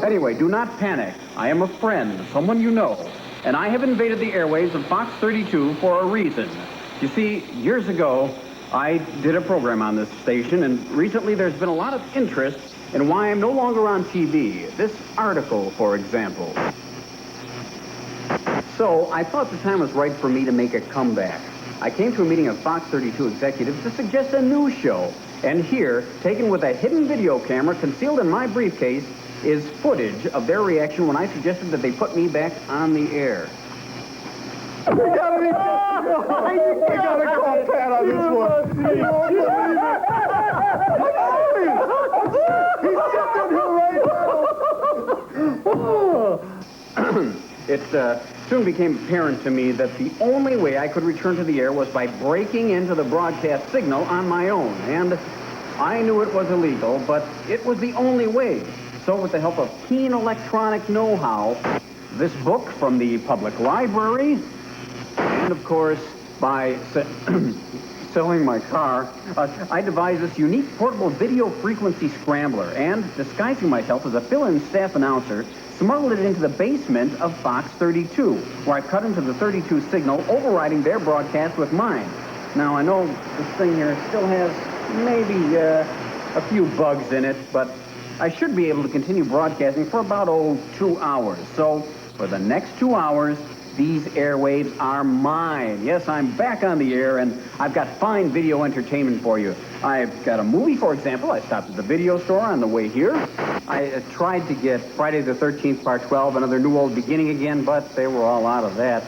Anyway, do not panic. I am a friend, someone you know, and I have invaded the airwaves of Fox 32 for a reason. You see, years ago, I did a program on this station, and recently there's been a lot of interest in why I'm no longer on TV. This article, for example. So, I thought the time was right for me to make a comeback. I came to a meeting of Fox 32 executives to suggest a new show. And here, taken with a hidden video camera concealed in my briefcase, is footage of their reaction when I suggested that they put me back on the air. I gotta call Pat on this one. He's sitting here right now. It soon became apparent to me that the only way I could return to the air was by breaking into the broadcast signal on my own. And I knew it was illegal, but it was the only way. So with the help of keen electronic know-how, this book from the public library, and of course, by selling my car, I devised this unique portable video frequency scrambler, and disguising myself as a fill-in staff announcer, smuggled it into the basement of Fox 32, where I cut into the 32 signal, overriding their broadcast with mine. Now, I know this thing here still has maybe a few bugs in it, but I should be able to continue broadcasting for about, 2 hours. So, for the next 2 hours, these airwaves are mine. Yes, I'm back on the air, and I've got fine video entertainment for you. I've got a movie, for example. I stopped at the video store on the way here. I tried to get Friday the 13th, Part 12, Another New Old Beginning again, but they were all out of that.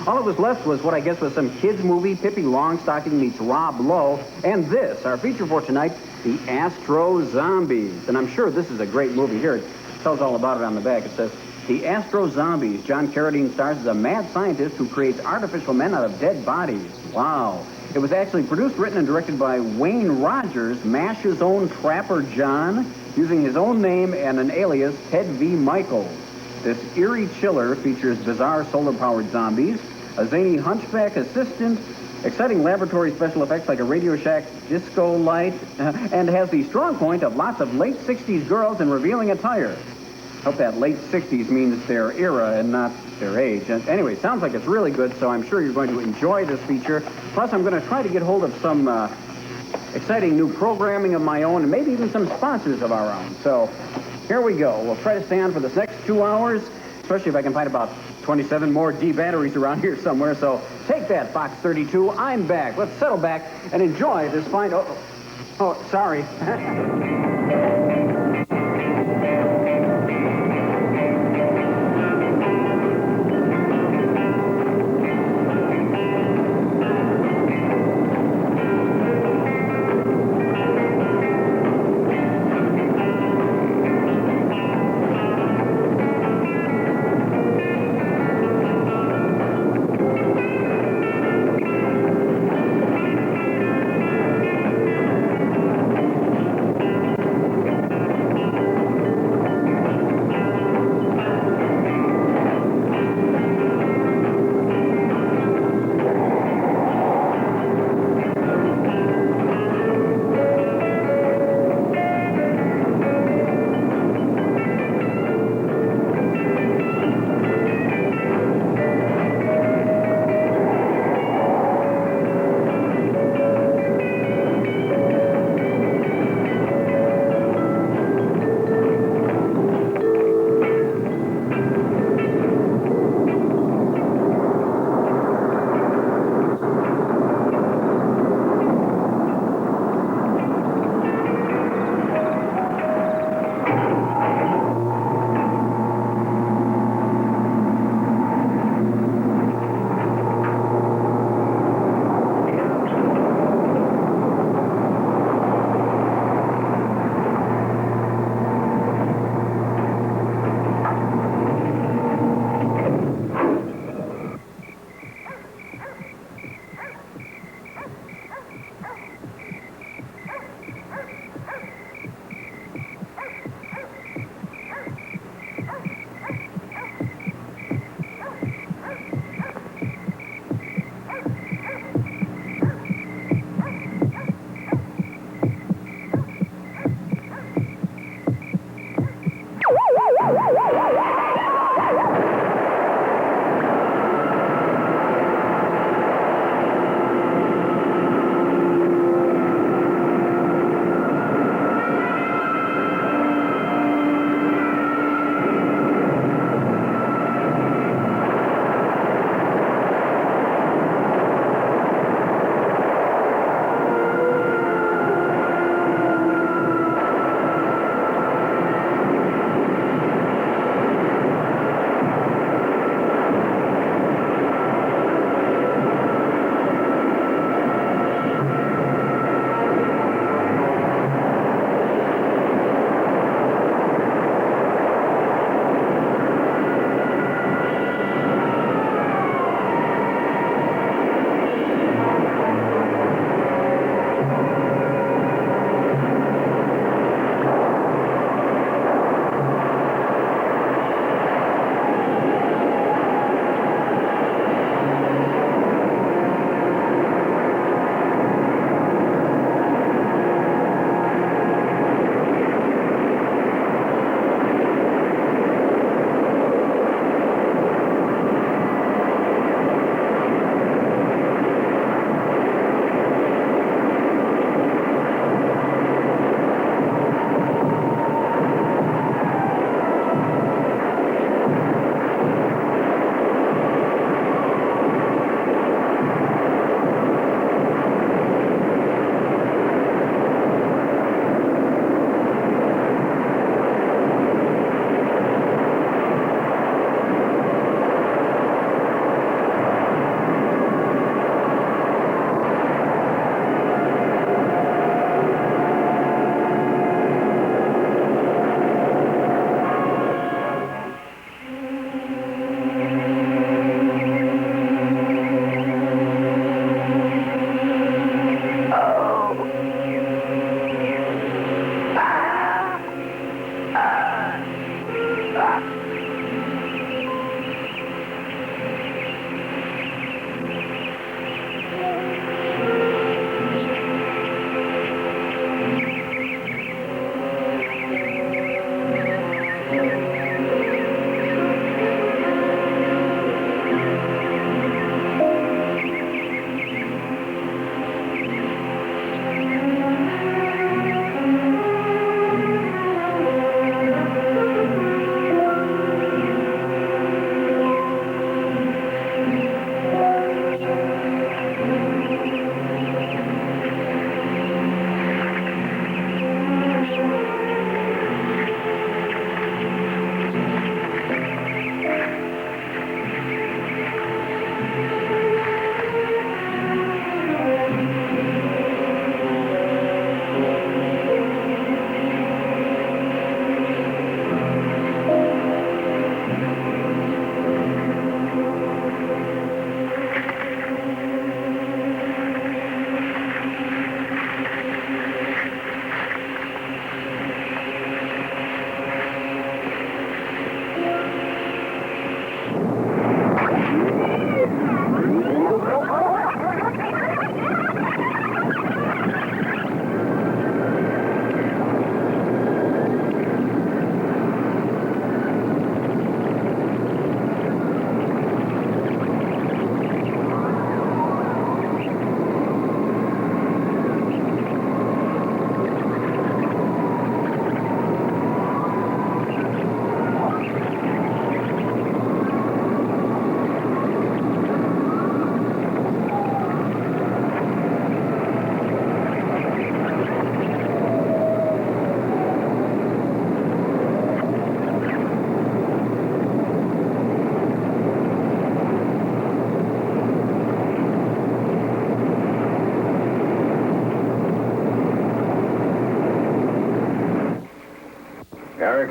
All that was left was what I guess was some kids' movie, Pippi Longstocking meets Rob Lowe, and this, our feature for tonight, the Astro-Zombies. And I'm sure this is a great movie. Here, it tells all about it on the back. It says, the Astro-Zombies. John Carradine stars as a mad scientist who creates artificial men out of dead bodies. Wow. It was actually produced, written, and directed by Wayne Rogers, MASH's own Trapper John, using his own name and an alias, Ted V. Michaels. This eerie chiller features bizarre solar-powered zombies, a zany hunchback assistant, exciting laboratory special effects like a Radio Shack disco light, and has the strong point of lots of late 60s girls in revealing attire. Hope that late 60s means their era and not their age. And anyway, sounds like it's really good, so I'm sure you're going to enjoy this feature. Plus, I'm going to try to get hold of some exciting new programming of my own and maybe even some sponsors of our own. So here we go. We'll try to stay on for this next 2 hours, especially if I can find about 27 more D batteries around here somewhere. So take that, Fox 32. I'm back. Let's settle back and enjoy this fine... Oh, sorry.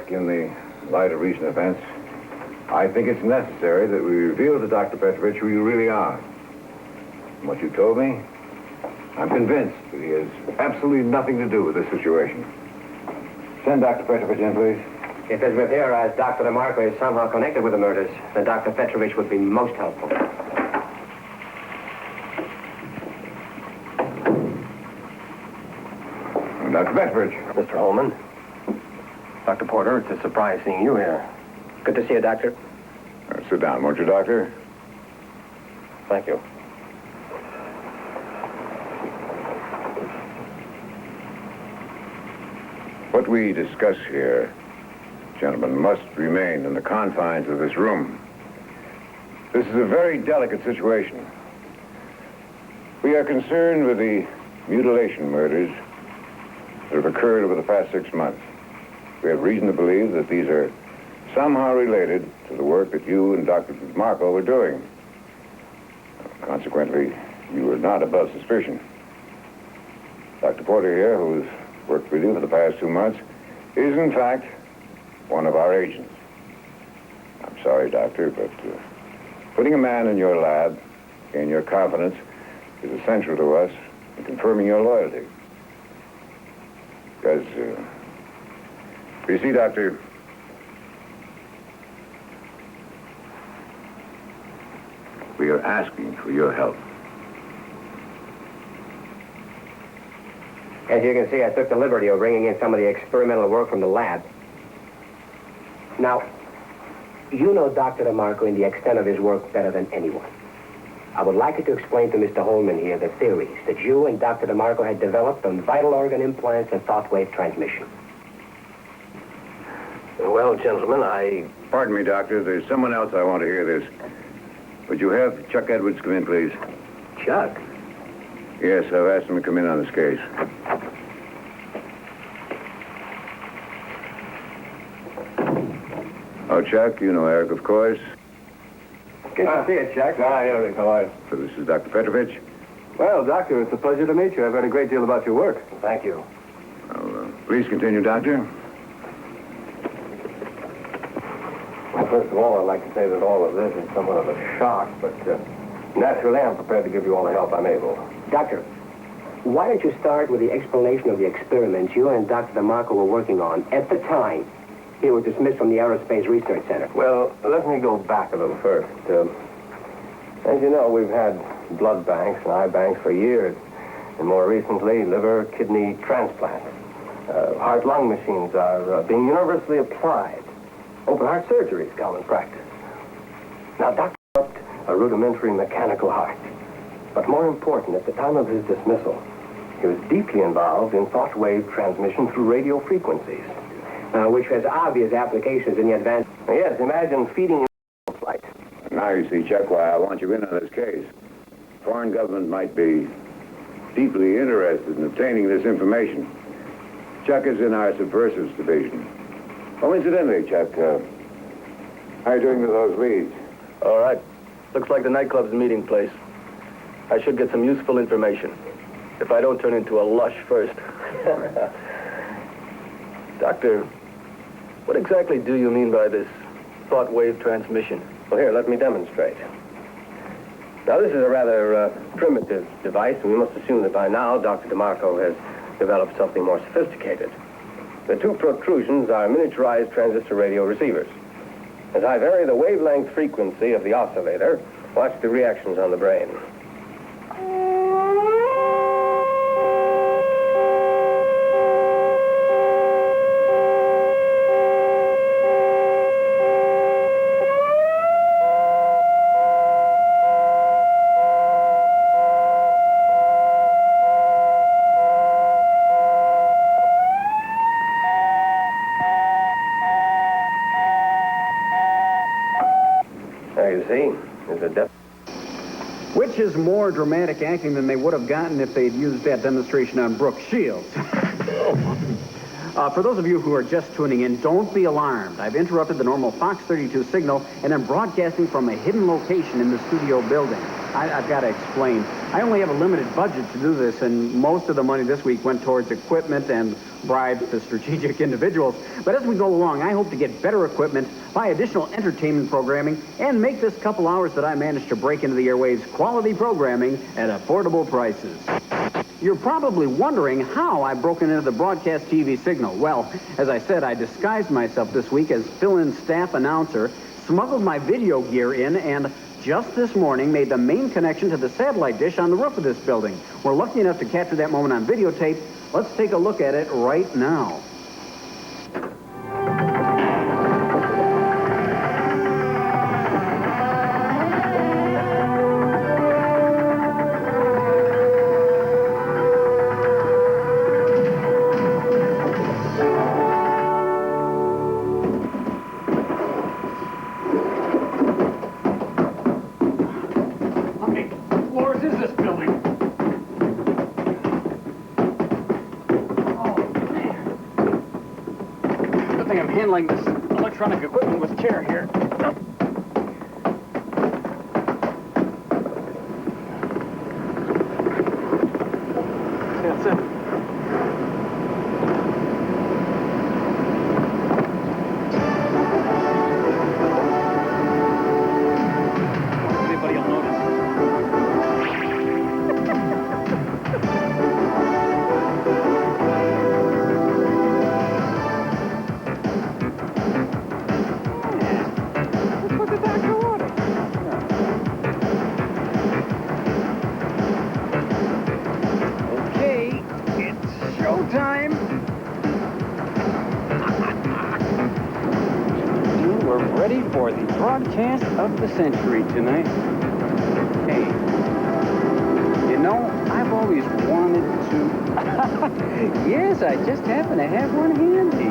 ask, in the light of recent events, I think it's necessary that we reveal to Dr. Petrovich who you really are. From what you told me, I'm convinced that he has absolutely nothing to do with this situation. Send Dr. Petrovich in, please. If it would appear as Dr. DeMarco is somehow connected with the murders, then Dr. Petrovich would be most helpful. Dr. Petrovich. Mr. Holman. Dr. Porter, it's a surprise seeing you here. Good to see you, Doctor. Sit down, won't you, Doctor? Thank you. What we discuss here, gentlemen, must remain in the confines of this room. This is a very delicate situation. We are concerned with the mutilation murders that have occurred over the past 6 months. We have reason to believe that these are somehow related to the work that you and Dr. DeMarco were doing. Consequently, you are not above suspicion. Dr. Porter here, who's worked with you for the past 2 months, is in fact one of our agents. I'm sorry, Doctor, but putting a man in your lab, gain your confidence, is essential to us in confirming your loyalty. Because, you see, Doctor, we are asking for your help. As you can see, I took the liberty of bringing in some of the experimental work from the lab. Now, you know Dr. DeMarco and the extent of his work better than anyone. I would like you to explain to Mr. Holman here the theories that you and Dr. DeMarco had developed on vital organ implants and thought wave transmission. Well, gentlemen, Pardon me, Doctor. There's someone else I want to hear this. Would you have Chuck Edwards come in, please? Chuck? Yes, I've asked him to come in on this case. Oh, Chuck, you know Eric, of course. Good to see you, Chuck. Hi, Eric. How are you? So this is Dr. Petrovich. Well, Doctor, it's a pleasure to meet you. I've heard a great deal about your work. Thank you. Well, please continue, Doctor. Well, first of all, I'd like to say that all of this is somewhat of a shock, but naturally I'm prepared to give you all the help I'm able. Doctor, why don't you start with the explanation of the experiments you and Dr. DeMarco were working on at the time you were dismissed from the Aerospace Research Center? Well, let me go back a little first. As you know, we've had blood banks and eye banks for years, and more recently, liver, kidney transplants. Heart-lung machines are being universally applied. Open heart surgery is common practice. Now, Dr. developed a rudimentary mechanical heart. But more important, at the time of his dismissal, he was deeply involved in thought wave transmission through radio frequencies. Which has obvious applications in the advanced... Yes, imagine feeding flight. Now you see, Chuck, why I want you in on this case. Foreign government might be deeply interested in obtaining this information. Chuck is in our subversives division. Oh, incidentally, Chuck, how are you doing with those leads? All right. Looks like the nightclub's the meeting place. I should get some useful information. If I don't turn into a lush first. Doctor, what exactly do you mean by this thought wave transmission? Well, here, let me demonstrate. Now, this is a rather primitive device, and we must assume that by now Dr. DeMarco has developed something more sophisticated. The two protrusions are miniaturized transistor radio receivers. As I vary the wavelength frequency of the oscillator, watch the reactions on the brain. Which is more dramatic acting than they would have gotten if they'd used that demonstration on Brooke Shields. For those of you who are just tuning in, don't be alarmed. I've interrupted the normal Fox 32 signal and am broadcasting from a hidden location in the studio building. I've got to explain. I only have a limited budget to do this, and most of the money this week went towards equipment and bribes to strategic individuals. But as we go along, I hope to get better equipment, buy additional entertainment programming, and make this couple hours that I managed to break into the airwaves quality programming at affordable prices. You're probably wondering how I've broken into the broadcast TV signal. Well, as I said, I disguised myself this week as fill-in staff announcer, smuggled my video gear in, and just this morning made the main connection to the satellite dish on the roof of this building. We're lucky enough to capture that moment on videotape. Let's take a look at it right now. I'm handling this electronic equipment with care here. That's it. Anybody will notice. Time. We're ready for the broadcast of the century tonight. Hey, you know, I've always wanted to... Yes, I just happen to have one handy.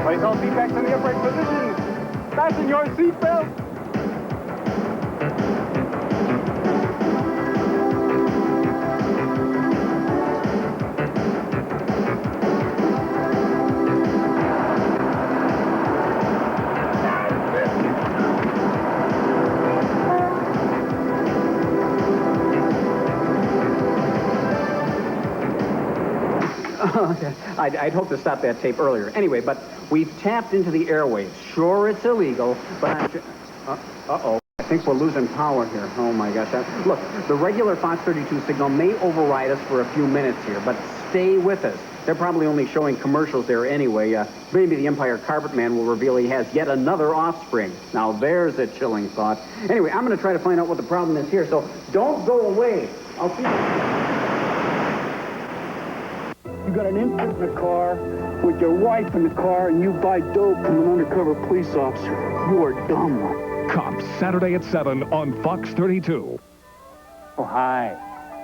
Place all seat backs in the upright position. Fasten your seatbelt. Okay. I'd hoped to stop that tape earlier. Anyway, but we've tapped into the airwaves. Sure, it's illegal, but I'm sure... Uh-oh. I think we're losing power here. Oh, my gosh. Look, the regular Fox 32 signal may override us for a few minutes here, but stay with us. They're probably only showing commercials there anyway. Maybe the Empire Carpet Man will reveal he has yet another offspring. Now, there's a chilling thought. Anyway, I'm going to try to find out what the problem is here, so don't go away. I'll see you... You got an infant in the car with your wife in the car and you buy dope from an undercover police officer. You are dumb. Cops, Saturday at 7 on Fox 32. Oh, hi.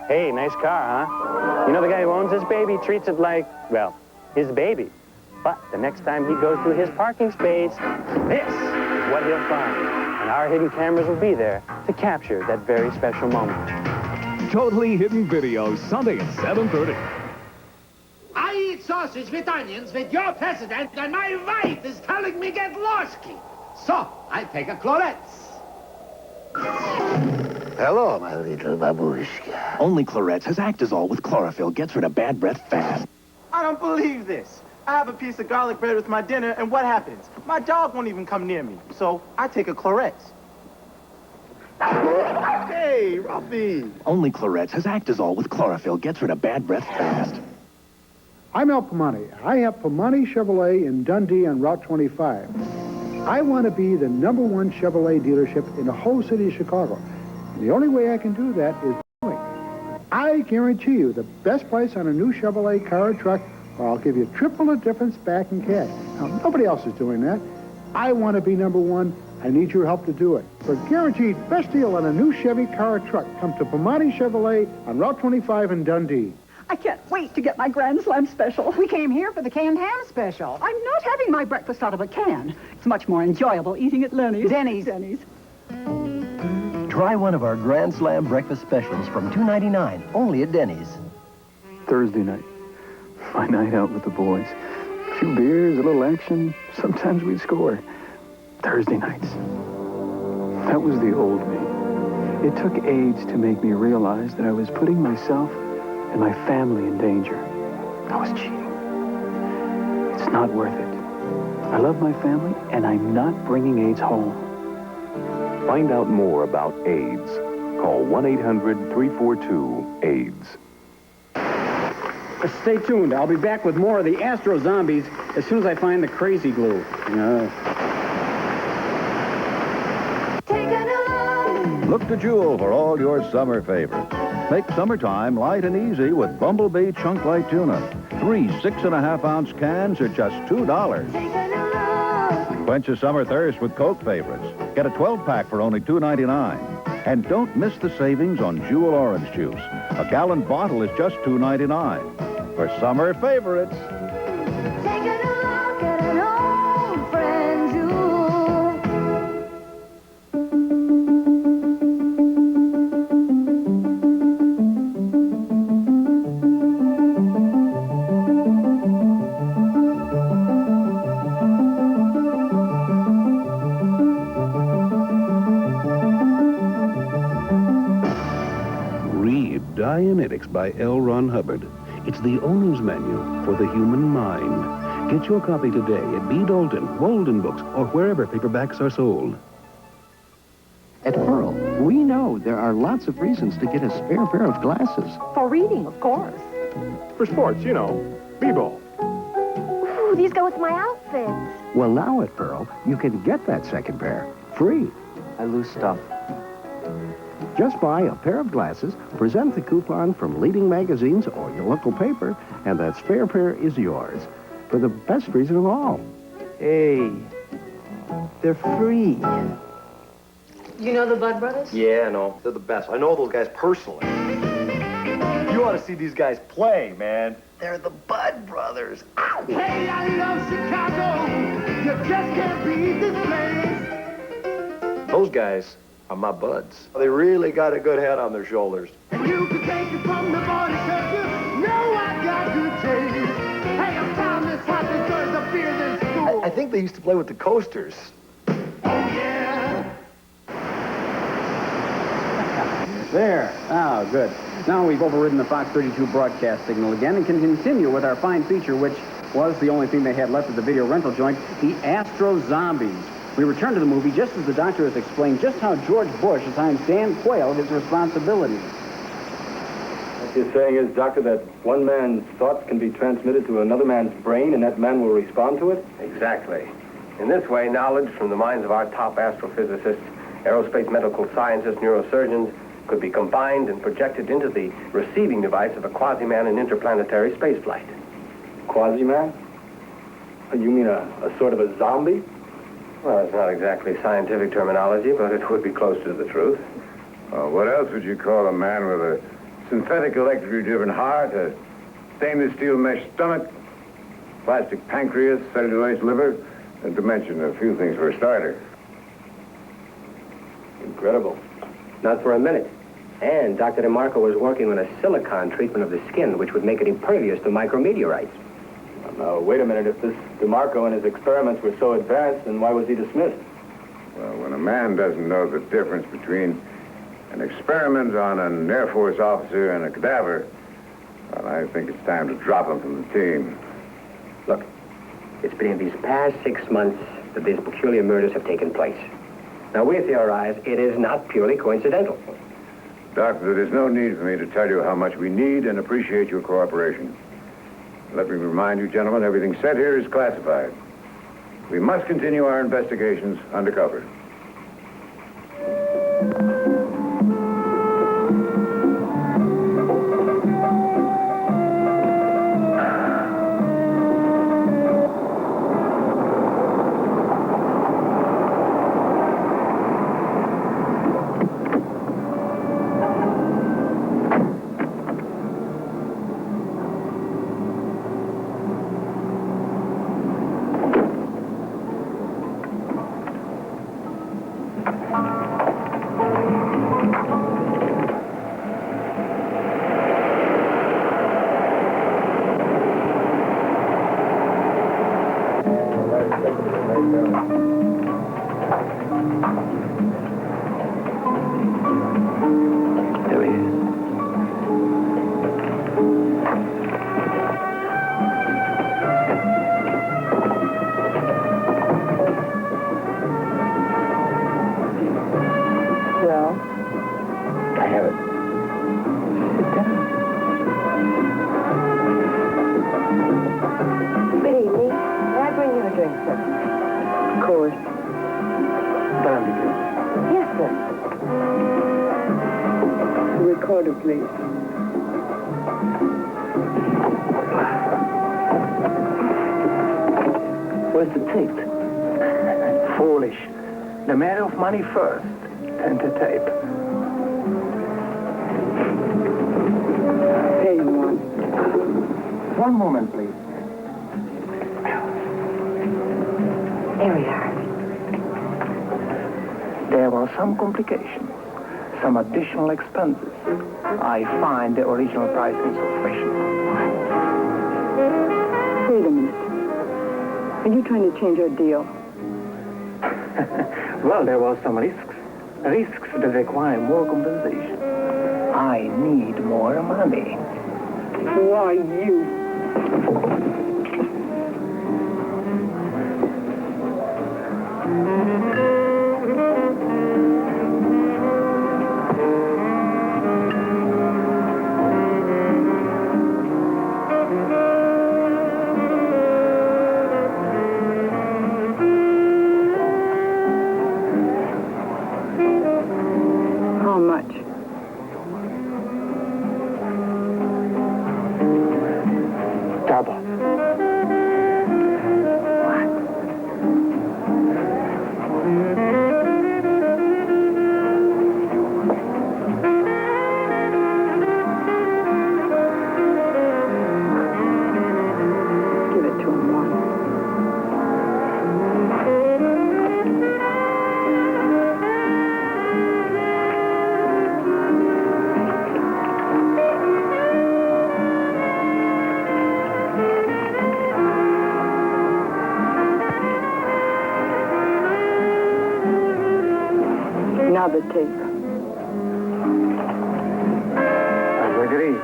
Hey, nice car, huh? You know the guy who owns this baby treats it like, well, his baby. But the next time he goes to his parking space, this is what he'll find. And our hidden cameras will be there to capture that very special moment. Totally Hidden Video, Sunday at 7:30. I eat sausage with onions with your president, and my wife is telling me get losky. So, I take a Clorette's. Hello, my little babushka. Only Clorette's has Actazole with chlorophyll. Gets rid of bad breath fast. I don't believe this. I have a piece of garlic bread with my dinner, and what happens? My dog won't even come near me. So, I take a Clorette's. Hey, Ruffy. Only Clorette's has Actazole with chlorophyll. Gets rid of bad breath fast. I'm Al Pomani. I have Pomani Chevrolet in Dundee on Route 25. I want to be the #1 Chevrolet dealership in the whole city of Chicago. And the only way I can do that is doing. I guarantee you the best price on a new Chevrolet car or truck, or I'll give you triple the difference back in cash. Now, nobody else is doing that. I want to be #1. I need your help to do it. For guaranteed best deal on a new Chevy car or truck, come to Pomani Chevrolet on Route 25 in Dundee. I can't wait to get my Grand Slam special. We came here for the canned ham special. I'm not having my breakfast out of a can. It's much more enjoyable eating at Lenny's. Denny's. Try one of our Grand Slam breakfast specials from $2.99, only at Denny's. Thursday night. My night out with the boys. A few beers, a little action. Sometimes we'd score. Thursday nights. That was the old me. It took AIDS to make me realize that I was putting myself and my family in danger. I was cheating. It's not worth it. I love my family, and I'm not bringing AIDS home. Find out more about AIDS. Call 1-800-342-AIDS. Stay tuned. I'll be back with more of the Astro-Zombies as soon as I find the crazy glue. Look to Jewel for all your summer favorites. Make summertime light and easy with Bumblebee Chunk Light Tuna. 3 6.5-ounce cans at just $2. Quench your summer thirst with Coke favorites. Get a 12-pack for only $2.99. And don't miss the savings on Jewel Orange Juice. A gallon bottle is just $2.99. For summer favorites. Dianetics by L. Ron Hubbard. It's the owner's manual for the human mind. Get your copy today at B. Dalton, Walden Books, or wherever paperbacks are sold. At Pearl, we know there are lots of reasons to get a spare pair of glasses. For reading, of course. For sports, you know, b-ball. Ooh, these go with my outfits. Well, now at Pearl, you can get that second pair free. I lose stuff. Just buy a pair of glasses, present the coupon from leading magazines or your local paper, and that spare pair is yours. For the best reason of all. Hey, they're free. You know the Budd Brothers? Yeah, I know. They're the best. I know those guys personally. You ought to see these guys play, man. They're the Budd Brothers. Ow! Hey, I love Chicago. You just can't beat this place. Those guys are my buds. They really got a good head on their shoulders. And you can take it from the body, cause you know I got good taste. Hey, I'm down this hot, this there's a beer this cool. I think they used to play with the Coasters. There. Oh, good. Now we've overridden the Fox 32 broadcast signal again and can continue with our fine feature, which was the only thing they had left at the video rental joint, the Astro-Zombies. We return to the movie just as the doctor has explained just how George Bush assigns Dan Quayle his responsibilities. What you're saying is, Doctor, that one man's thoughts can be transmitted to another man's brain and that man will respond to it? Exactly. In this way, knowledge from the minds of our top astrophysicists, aerospace medical scientists, neurosurgeons, could be combined and projected into the receiving device of a quasi-man in interplanetary spaceflight. Quasi-man? You mean a sort of a zombie? Well, it's not exactly scientific terminology, but it would be close to the truth. What else would you call a man with a synthetic electrically driven heart, a stainless steel mesh stomach, plastic pancreas, cellulose liver, and to mention a few things for a starter? Incredible. Not for a minute. And Dr. DeMarco was working on a silicon treatment of the skin, which would make it impervious to micrometeorites. Now, wait a minute. If this DeMarco and his experiments were so advanced, then why was he dismissed? Well, when a man doesn't know the difference between an experiment on an Air Force officer and a cadaver, well, I think it's time to drop him from the team. Look, it's been in these past 6 months that these peculiar murders have taken place. Now, we theorize it is not purely coincidental. Doctor, there's no need for me to tell you how much we need and appreciate your cooperation. Let me remind you, gentlemen, everything said here is classified. We must continue our investigations undercover. Thanks, sir. Koz. Brandy, please. Yes, sir. The recorder, please. Where's the tape? Foolish. The matter of money first, then the tape. Pay him one. One moment, please. Here we are. There were some complications, some additional expenses. I find the original price insufficient. Wait a minute. Are you trying to change our deal? Well, there were some risks that require more compensation. I need more money. Why, you? How much? Double. Give it to him once. Now the tape. I agree.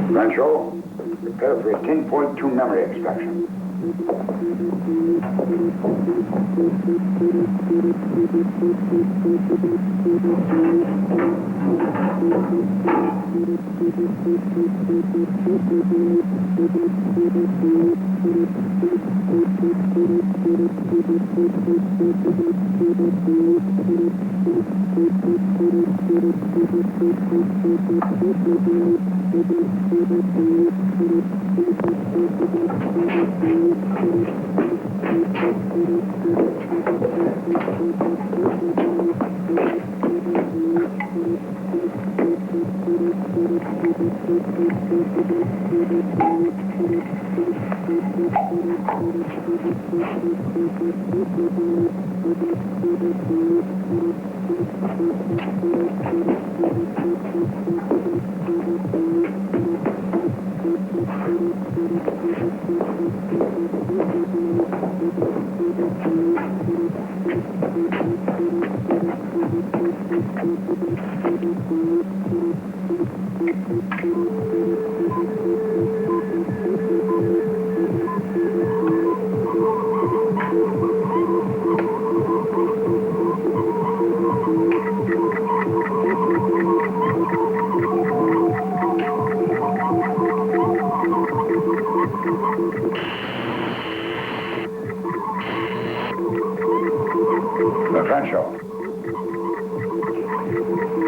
Rancho, prepare for a 10.2 memory extraction.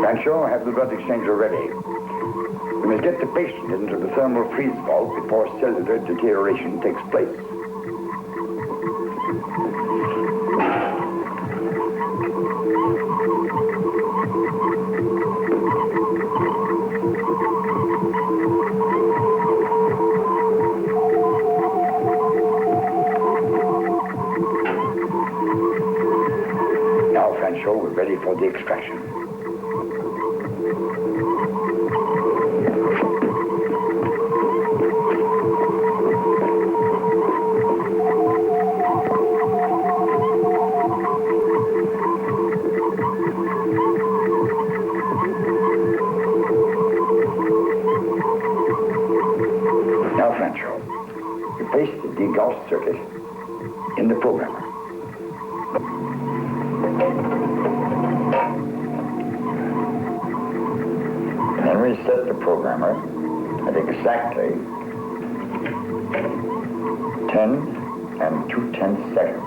Rancho, have the blood exchanger ready. We must get the patient into the thermal freeze vault before cellular deterioration takes place. Now, Rancho, we're ready for the extraction. Now, Rancho, replace the degaussed circuit in the programmer. Then reset the programmer at exactly 10 2/10 seconds.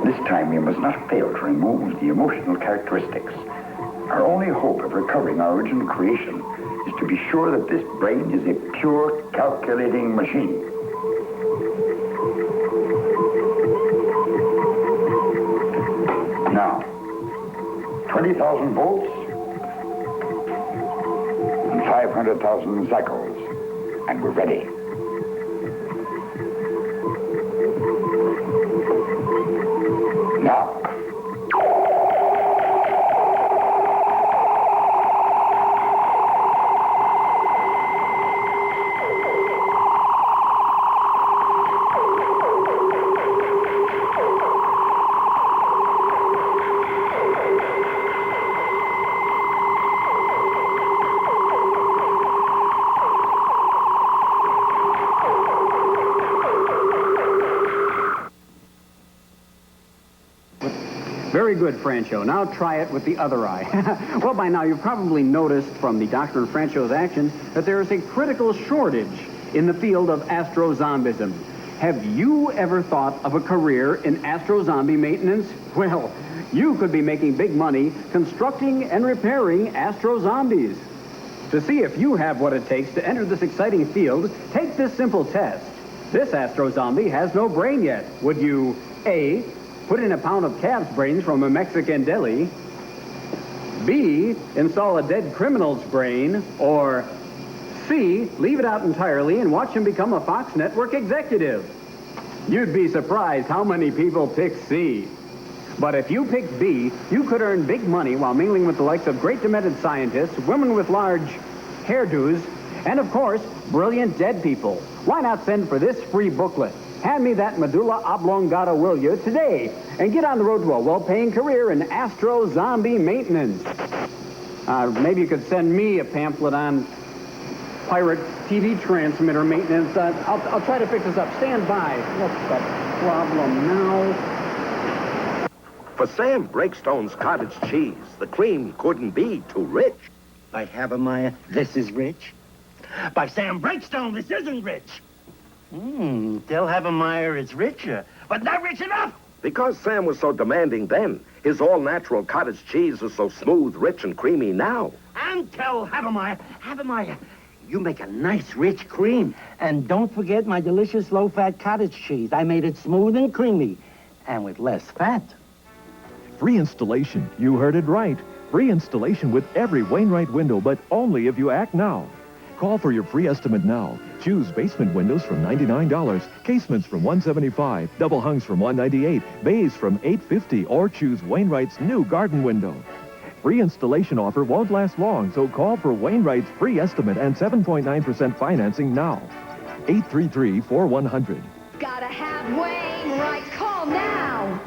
This time we must not fail to remove the emotional characteristics. Our only hope of recovering our original creation is to be sure that this brain is a pure calculating machine. Now, 20,000 volts and 500,000 cycles, and we're ready. Now. Very good, Francho. Now try it with the other eye. Well, by now you've probably noticed from the Doctor and Francho's action that there is a critical shortage in the field of Astro-Zombism. Have you ever thought of a career in Astro-Zombie maintenance? Well, you could be making big money constructing and repairing Astro-Zombies. To see if you have what it takes to enter this exciting field, take this simple test. This Astro-Zombie has no brain yet. Would you, A, put in a pound of calf's brains from a Mexican deli, B, install a dead criminal's brain, or C, leave it out entirely and watch him become a Fox Network executive? You'd be surprised how many people pick C. But if you pick B, you could earn big money while mingling with the likes of great demented scientists, women with large hairdos, and of course, brilliant dead people. Why not send for this free booklet? Hand me that medulla oblongata, will you, today, and get on the road to a well-paying career in Astro-Zombie maintenance. Maybe you could send me a pamphlet on pirate TV transmitter maintenance. I'll try to fix this up. Stand by. What's the problem now? For Sam Breakstone's cottage cheese, the cream couldn't be too rich. By Havemeyer, this is rich. By Sam Breakstone, this isn't rich. Tell Havemeyer it's richer, but not rich enough. Because Sam was so demanding then, his all-natural cottage cheese is so smooth, rich, and creamy now. And tell Havemeyer, you make a nice, rich cream. And don't forget my delicious low-fat cottage cheese. I made it smooth and creamy, and with less fat. Free installation. You heard it right. Free installation with every Wainwright window, but only if you act now. Call for your free estimate now. Choose basement windows from $99, casements from $175, double hungs from $198, bays from $850, or choose Wainwright's new garden window. Free installation offer won't last long, so call for Wainwright's free estimate and 7.9% financing now. 833-4100. Gotta have Wayne right. Call now.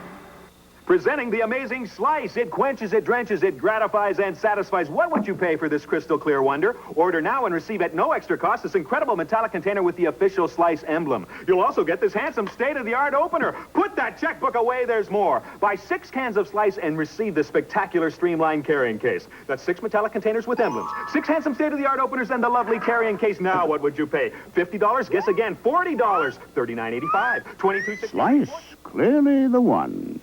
Presenting the amazing Slice. It quenches, it drenches, it gratifies and satisfies. What would you pay for this crystal clear wonder? Order now and receive at no extra cost this incredible metallic container with the official Slice emblem. You'll also get this handsome state-of-the-art opener. Put that checkbook away, there's more. Buy 6 cans of Slice and receive the spectacular streamlined carrying case. That's 6 metallic containers with emblems, 6 handsome state-of-the-art openers, and the lovely carrying case. Now, what would you pay? $50? Guess again. $40. $39.85. $22.65. Slice, clearly the one.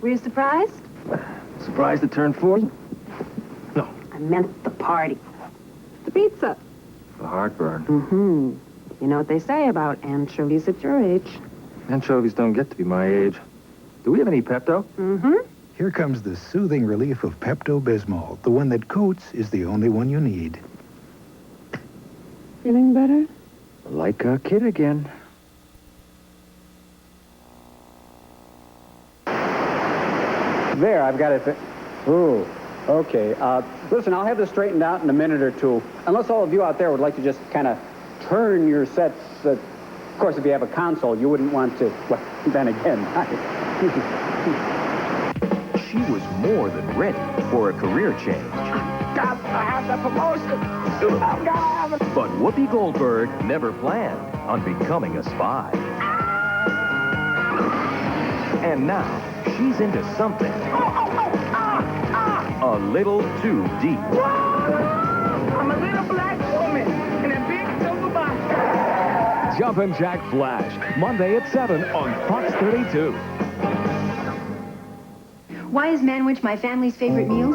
Were you surprised? Surprised to turn 40? I meant the party. The pizza. The heartburn. Mm-hmm. You know what they say about anchovies at your age. Anchovies don't get to be my age. Do we have any Pepto? Mm-hmm. Here comes the soothing relief of Pepto-Bismol. The one that coats is the only one you need. Feeling better? Like a kid again. There, I've got it. Ooh, okay. Listen, I'll have this straightened out in a minute or two. Unless all of you out there would like to just kind of turn your sets. Of course, if you have a console, you wouldn't want to. Well, then again. She was more than ready for a career change. Got to have the promotion. I've got to have it. But Whoopi Goldberg never planned on becoming a spy. And now, she's into something a little too deep. I'm a little black woman in a big silver box. Jumpin' Jack Flash, Monday at 7 on Fox 32. Why is manwich my family's favorite meal?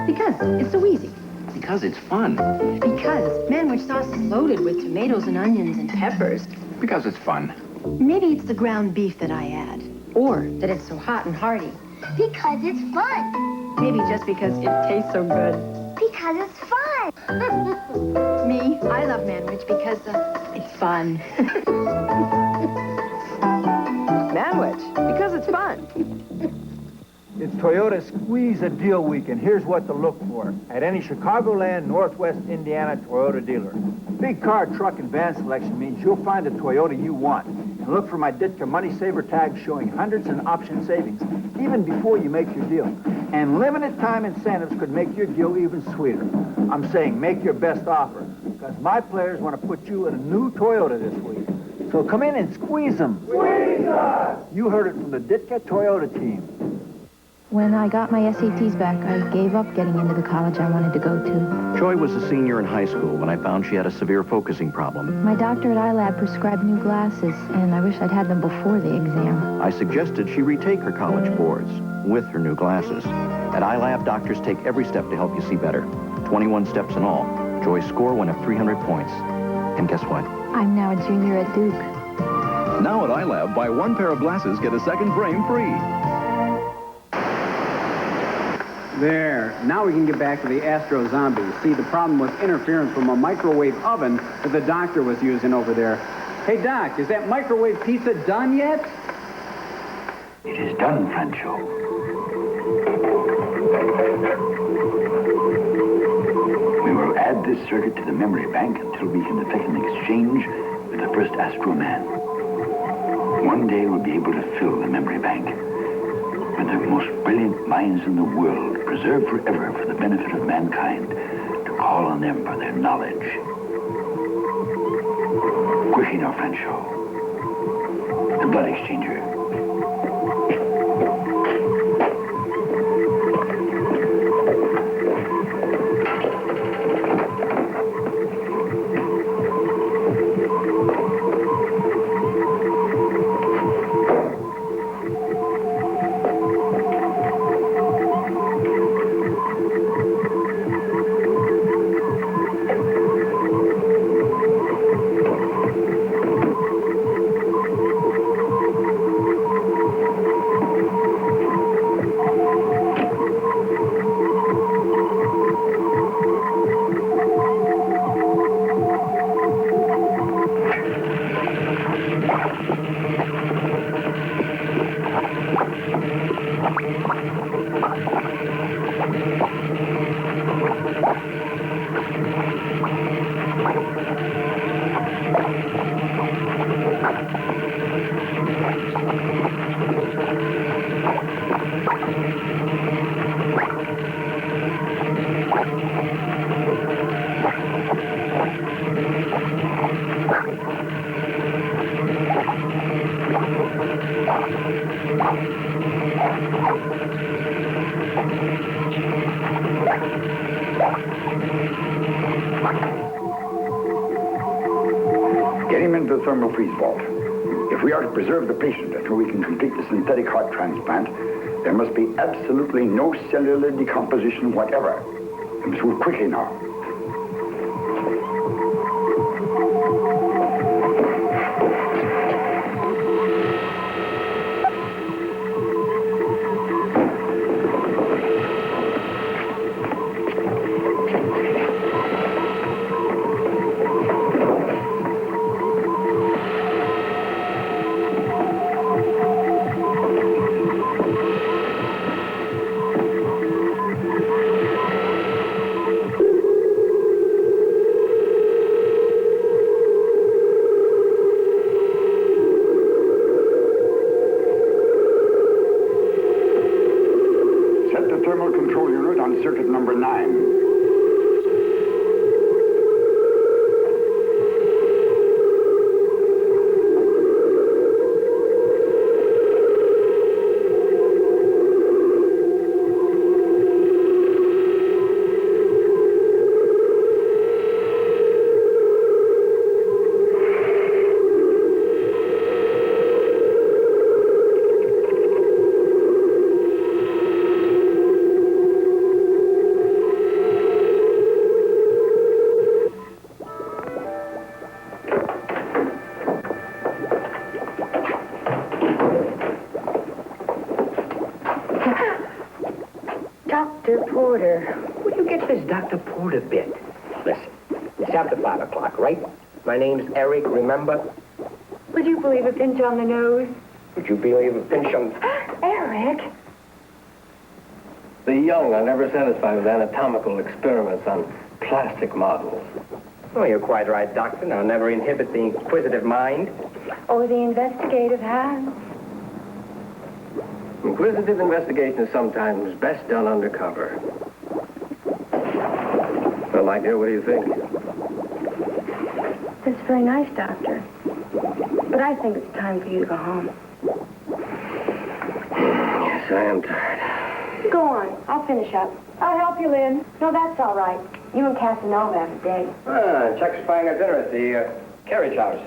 Because it's so easy. Because it's fun. Because manwich sauce is loaded with tomatoes and onions and peppers. Because it's fun. Maybe it's the ground beef that I add. Or that it's so hot and hearty. Because it's fun. Maybe just because it tastes so good. Because it's fun. Me, I love manwich because it's fun. Manwich, because it's fun. It's Toyota Squeeze a Deal Week, and here's what to look for at any Chicagoland, Northwest Indiana Toyota dealer. Big car, truck, and van selection means you'll find the Toyota you want. And look for my Ditka Money Saver tag showing hundreds in option savings, even before you make your deal. And limited time incentives could make your deal even sweeter. I'm saying make your best offer, because my players want to put you in a new Toyota this week. So come in and squeeze them. Squeeze us! You heard it from the Ditka Toyota team. When I got my SATs back, I gave up getting into the college I wanted to go to. Joy was a senior in high school when I found she had a severe focusing problem. My doctor at iLab prescribed new glasses, and I wish I'd had them before the exam. I suggested she retake her college boards with her new glasses. At iLab, doctors take every step to help you see better. 21 steps in all. Joy's score went up 300 points. And guess what? I'm now a junior at Duke. Now at iLab, buy 1 pair of glasses, get a second frame free. There. Now we can get back to the Astro-Zombies. See, the problem was interference from a microwave oven that the doctor was using over there. Hey, Doc, is that microwave pizza done yet? It is done, Francho. We will add this circuit to the memory bank until we can effect an exchange with the first Astro Man. One day we'll be able to fill the memory bank with the most brilliant minds in the world, preserved forever for the benefit of mankind, to call on them for their knowledge. Quickly now, Francho. The blood exchanger. Get him into the thermal freeze vault. If we are to preserve the patient until we can complete the synthetic heart transplant, there must be absolutely no cellular decomposition whatever. We must move quickly now. Circuit number 9. Dr. Porter. Where do you get this Dr. Porter bit? Listen, it's after 5 o'clock, right? My name's Eric, remember? Would you believe a pinch on the nose? Would you believe a pinch on... Eric! The young are never satisfied with anatomical experiments on plastic models. Oh, you're quite right, Doctor. Now, never inhibit the inquisitive mind. Or the investigative hand. Inquisitive investigation is sometimes best done undercover. Well, my dear, what do you think? That's very nice, Doctor. But I think it's time for you to go home. Yes, I am tired. Go on. I'll finish up. I'll help you, Lynn. No, that's all right. You and Casanova have a date. Chuck's buying us dinner at the carriage house.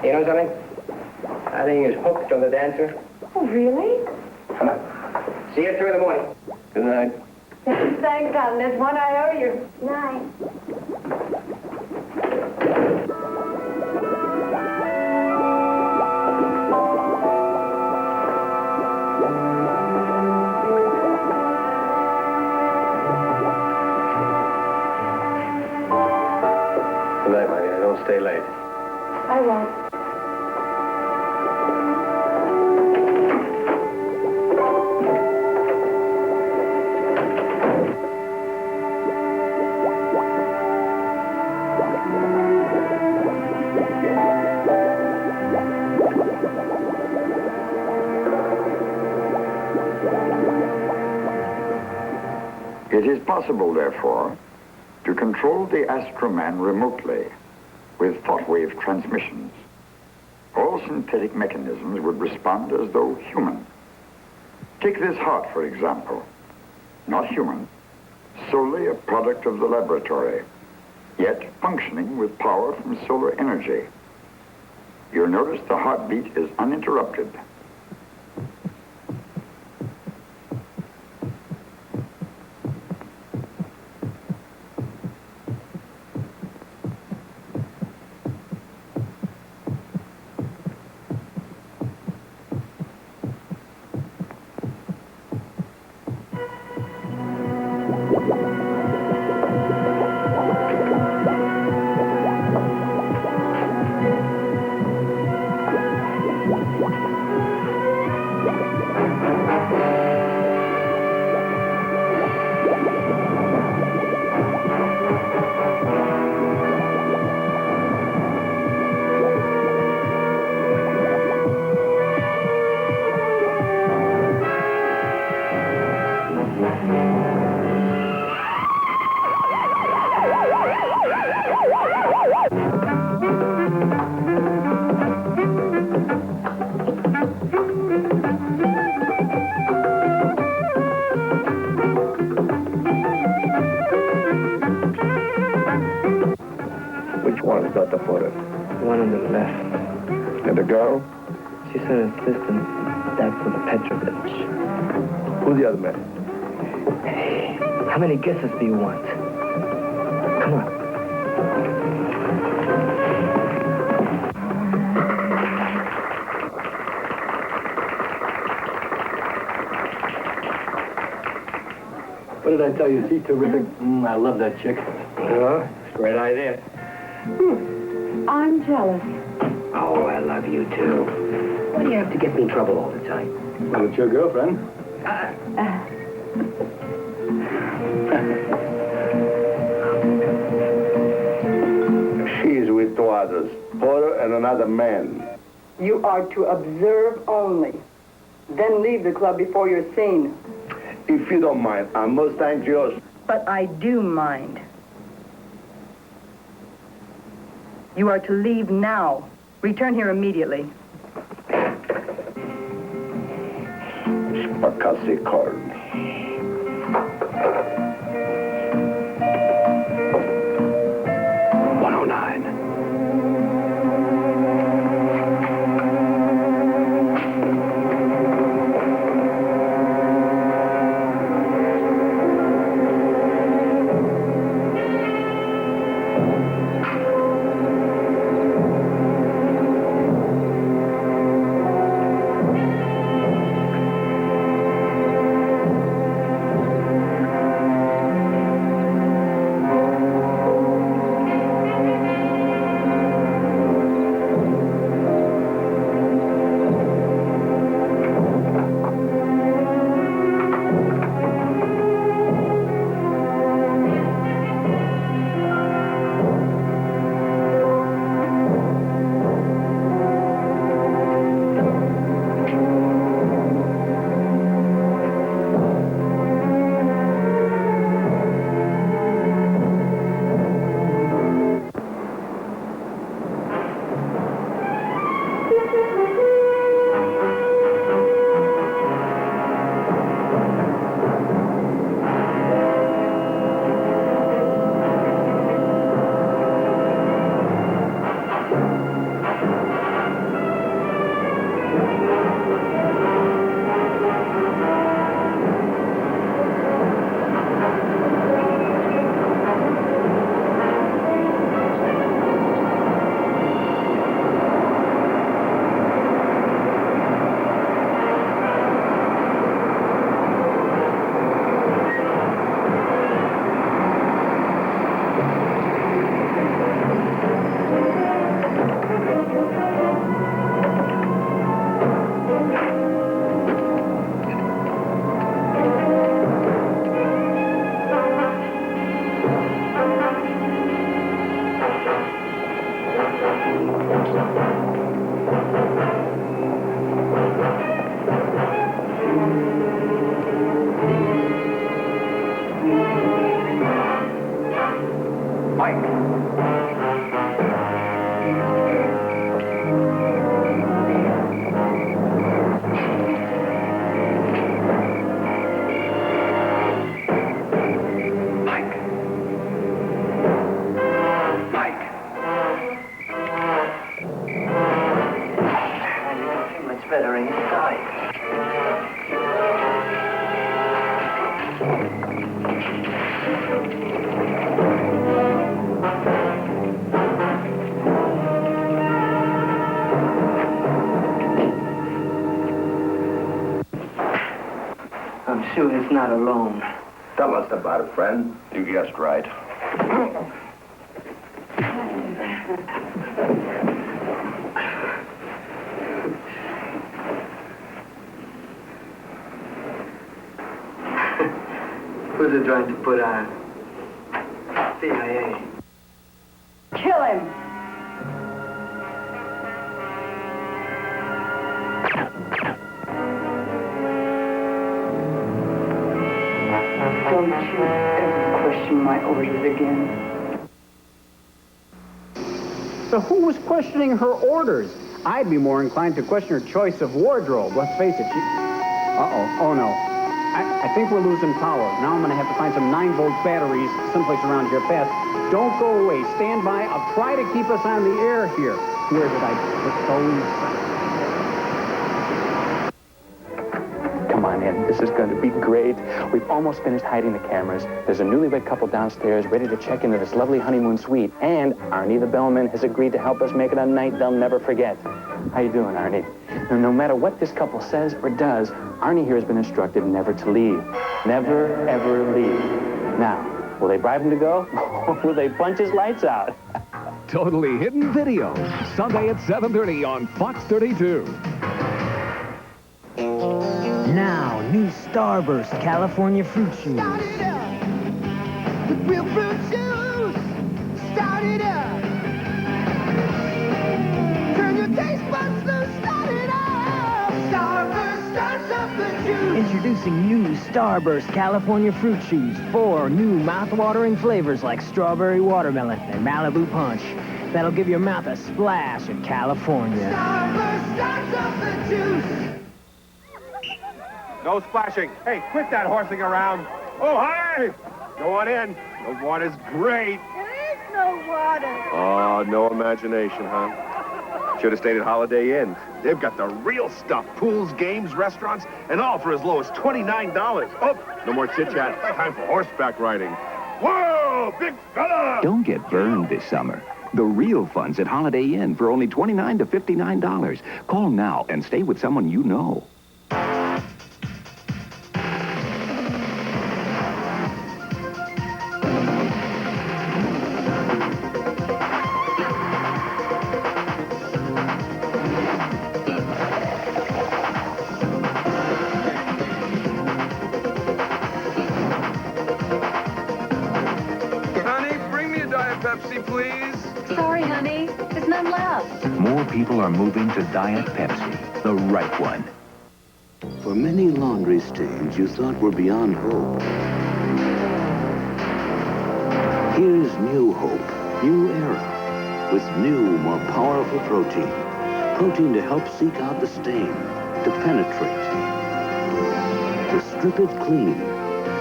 You know something? I think he's hooked on the dancer. Oh, really? Come on. See you at 2 in the morning. Good night. Thanks, Cotton. There's one I owe you. Night. Good night, my dear. Don't stay late. I won't. It is possible, therefore, to control the Astro-Man remotely with thought wave transmissions. All synthetic mechanisms would respond as though human. Take this heart, for example. Not human, solely a product of the laboratory, yet functioning with power from solar energy. You'll notice the heartbeat is uninterrupted. one is Dr. Porter? The one on the left. And the girl? She's an assistant. That's for Petrovich. Who's the other man? Hey, how many guesses do you want? Come on. What did I tell you? She's terrific. I love that chick. Oh, great idea. I'm jealous. Oh, I love you, too. Why do you have to get me in trouble all the time? Well, it's your girlfriend. She's with two others, Porter and another man. You are to observe only. Then leave the club before you're seen. If you don't mind, I'm most anxious. But I do mind. You are to leave now. Return here immediately. Spakasi card. I'm sure he's not alone. Tell us about it, friend. You guessed right. Who's it trying to put on? CIA. Kill him! Don't you ever question my orders again. So who was questioning her orders? I'd be more inclined to question her choice of wardrobe. Let's face it, she... Uh-oh. Oh, no. I think we're losing power. Now I'm going to have to find some 9-volt batteries someplace around here fast. Don't go away. Stand by. I'll try to keep us on the air here. Where did I put those? Come on in. This is going to be great. We've almost finished hiding the cameras. There's a newlywed couple downstairs ready to check into this lovely honeymoon suite. And Arnie the bellman has agreed to help us make it a night they'll never forget. How you doing, Arnie? Now, no matter what this couple says or does, Arnie here has been instructed never to leave. Never, ever leave. Now, will they bribe him to go? Or will they punch his lights out? Totally Hidden Video, Sunday at 7:30 on Fox 32. Now, new Starburst California fruit shoes. Start it up with real fruit shoes. Start it up. Turn your taste buds loose. Start it up. Starburst starts up the juice. Introducing new Starburst California fruit shoes. 4 new mouth-watering flavors like strawberry watermelon and Malibu punch. That'll give your mouth a splash of California. Starburst starts up the juice. No splashing. Hey, quit that horsing around. Oh, hi! Go on in. The water's great. There is no water. Oh, no imagination, huh? Should have stayed at Holiday Inn. They've got the real stuff. Pools, games, restaurants, and all for as low as $29. Oh, no more chit-chat. Time for horseback riding. Whoa, big fella! Don't get burned this summer. The real fun's at Holiday Inn for only $29 to $59. Call now and stay with someone you know. Pepsi, please? Sorry, honey. There's none left. More people are moving to Diet Pepsi, the right one. For many laundry stains you thought were beyond hope. Here's new hope, new era, with new, more powerful protein. Protein to help seek out the stain, to penetrate, to strip it clean,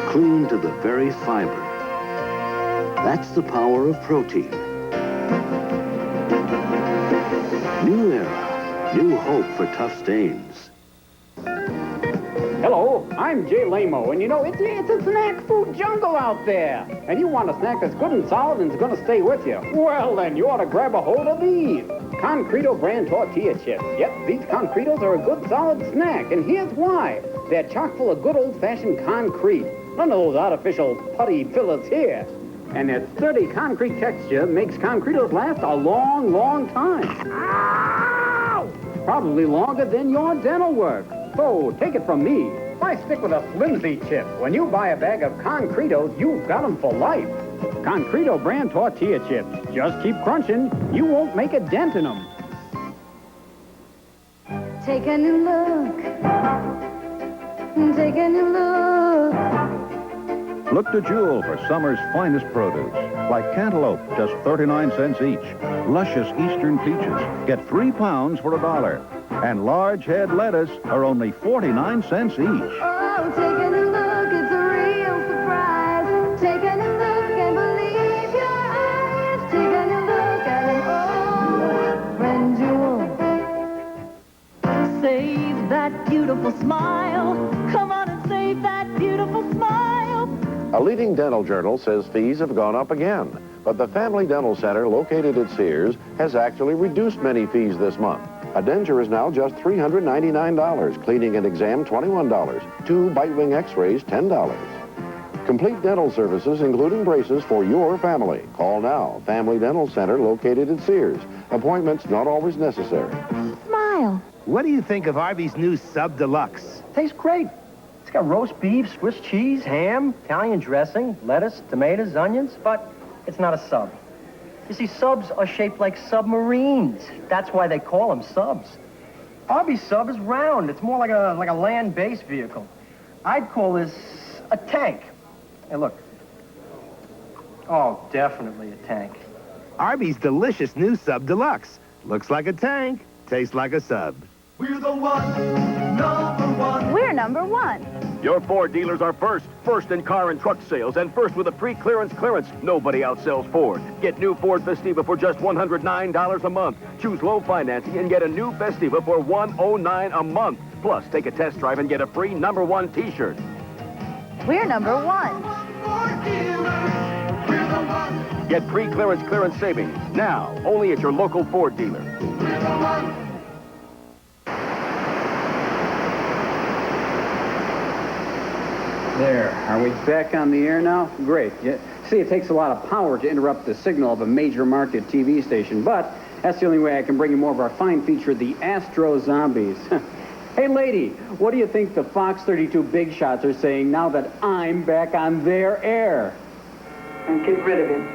clean to the very fiber. That's the power of protein. New era, new hope for tough stains. Hello, I'm Jay Lamo, and you know, it's a snack food jungle out there. And you want a snack that's good and solid and is going to stay with you. Well, then you ought to grab a hold of these. Concreto brand tortilla chips. Yep, these Concretos are a good solid snack, and here's why. They're chock full of good old-fashioned concrete. None of those artificial putty fillers here. And their sturdy concrete texture makes Concretos last a long, long time. Ow! Probably longer than your dental work. So, take it from me. Why stick with a flimsy chip? When you buy a bag of Concretos, you've got them for life. Concreto brand tortilla chips. Just keep crunching. You won't make a dent in them. Take a new look. Take a new look. Look to Jewel for summer's finest produce, like cantaloupe, just 39 cents each. Luscious eastern peaches, get 3 pounds for $1. And large head lettuce are only 49 cents each. Oh, take a new look, it's a real surprise. Take a new look and believe your eyes. Take a new look at an old friend Jewel. Save that beautiful smile. Come on and save that beautiful smile. A leading dental journal says fees have gone up again, but the Family Dental Center located at Sears has actually reduced many fees this month. A denture is now just $399, cleaning and exam $21, 2 bite wing x-rays $10. Complete dental services, including braces for your family. Call now. Family Dental Center located at Sears. Appointments not always necessary. Smile. What do you think of Arby's new Sub Deluxe? Tastes great. It's got roast beef, Swiss cheese, ham, Italian dressing, lettuce, tomatoes, onions, but it's not a sub. You see, subs are shaped like submarines. That's why they call them subs. Arby's sub is round. It's more like a land-based vehicle. I'd call this a tank. Hey, look. Oh, definitely a tank. Arby's delicious new Sub Deluxe. Looks like a tank, tastes like a sub. We're the one, number one. We're number one. Your Ford dealers are first in car and truck sales, and first with a pre-clearance clearance. Nobody outsells Ford. Get new Ford Festiva for just $109 a month. Choose low financing and get a new Festiva for $109 a month. Plus, take a test drive and get a free #1 T-shirt. We're #1. Get pre-clearance clearance savings now, only at your local Ford dealer. There. Are we back on the air now? Great. See, it takes a lot of power to interrupt the signal of a major market TV station, but that's the only way I can bring you more of our fine feature, the Astro-Zombies. Hey, lady, what do you think the Fox 32 big shots are saying now that I'm back on their air? And get rid of him.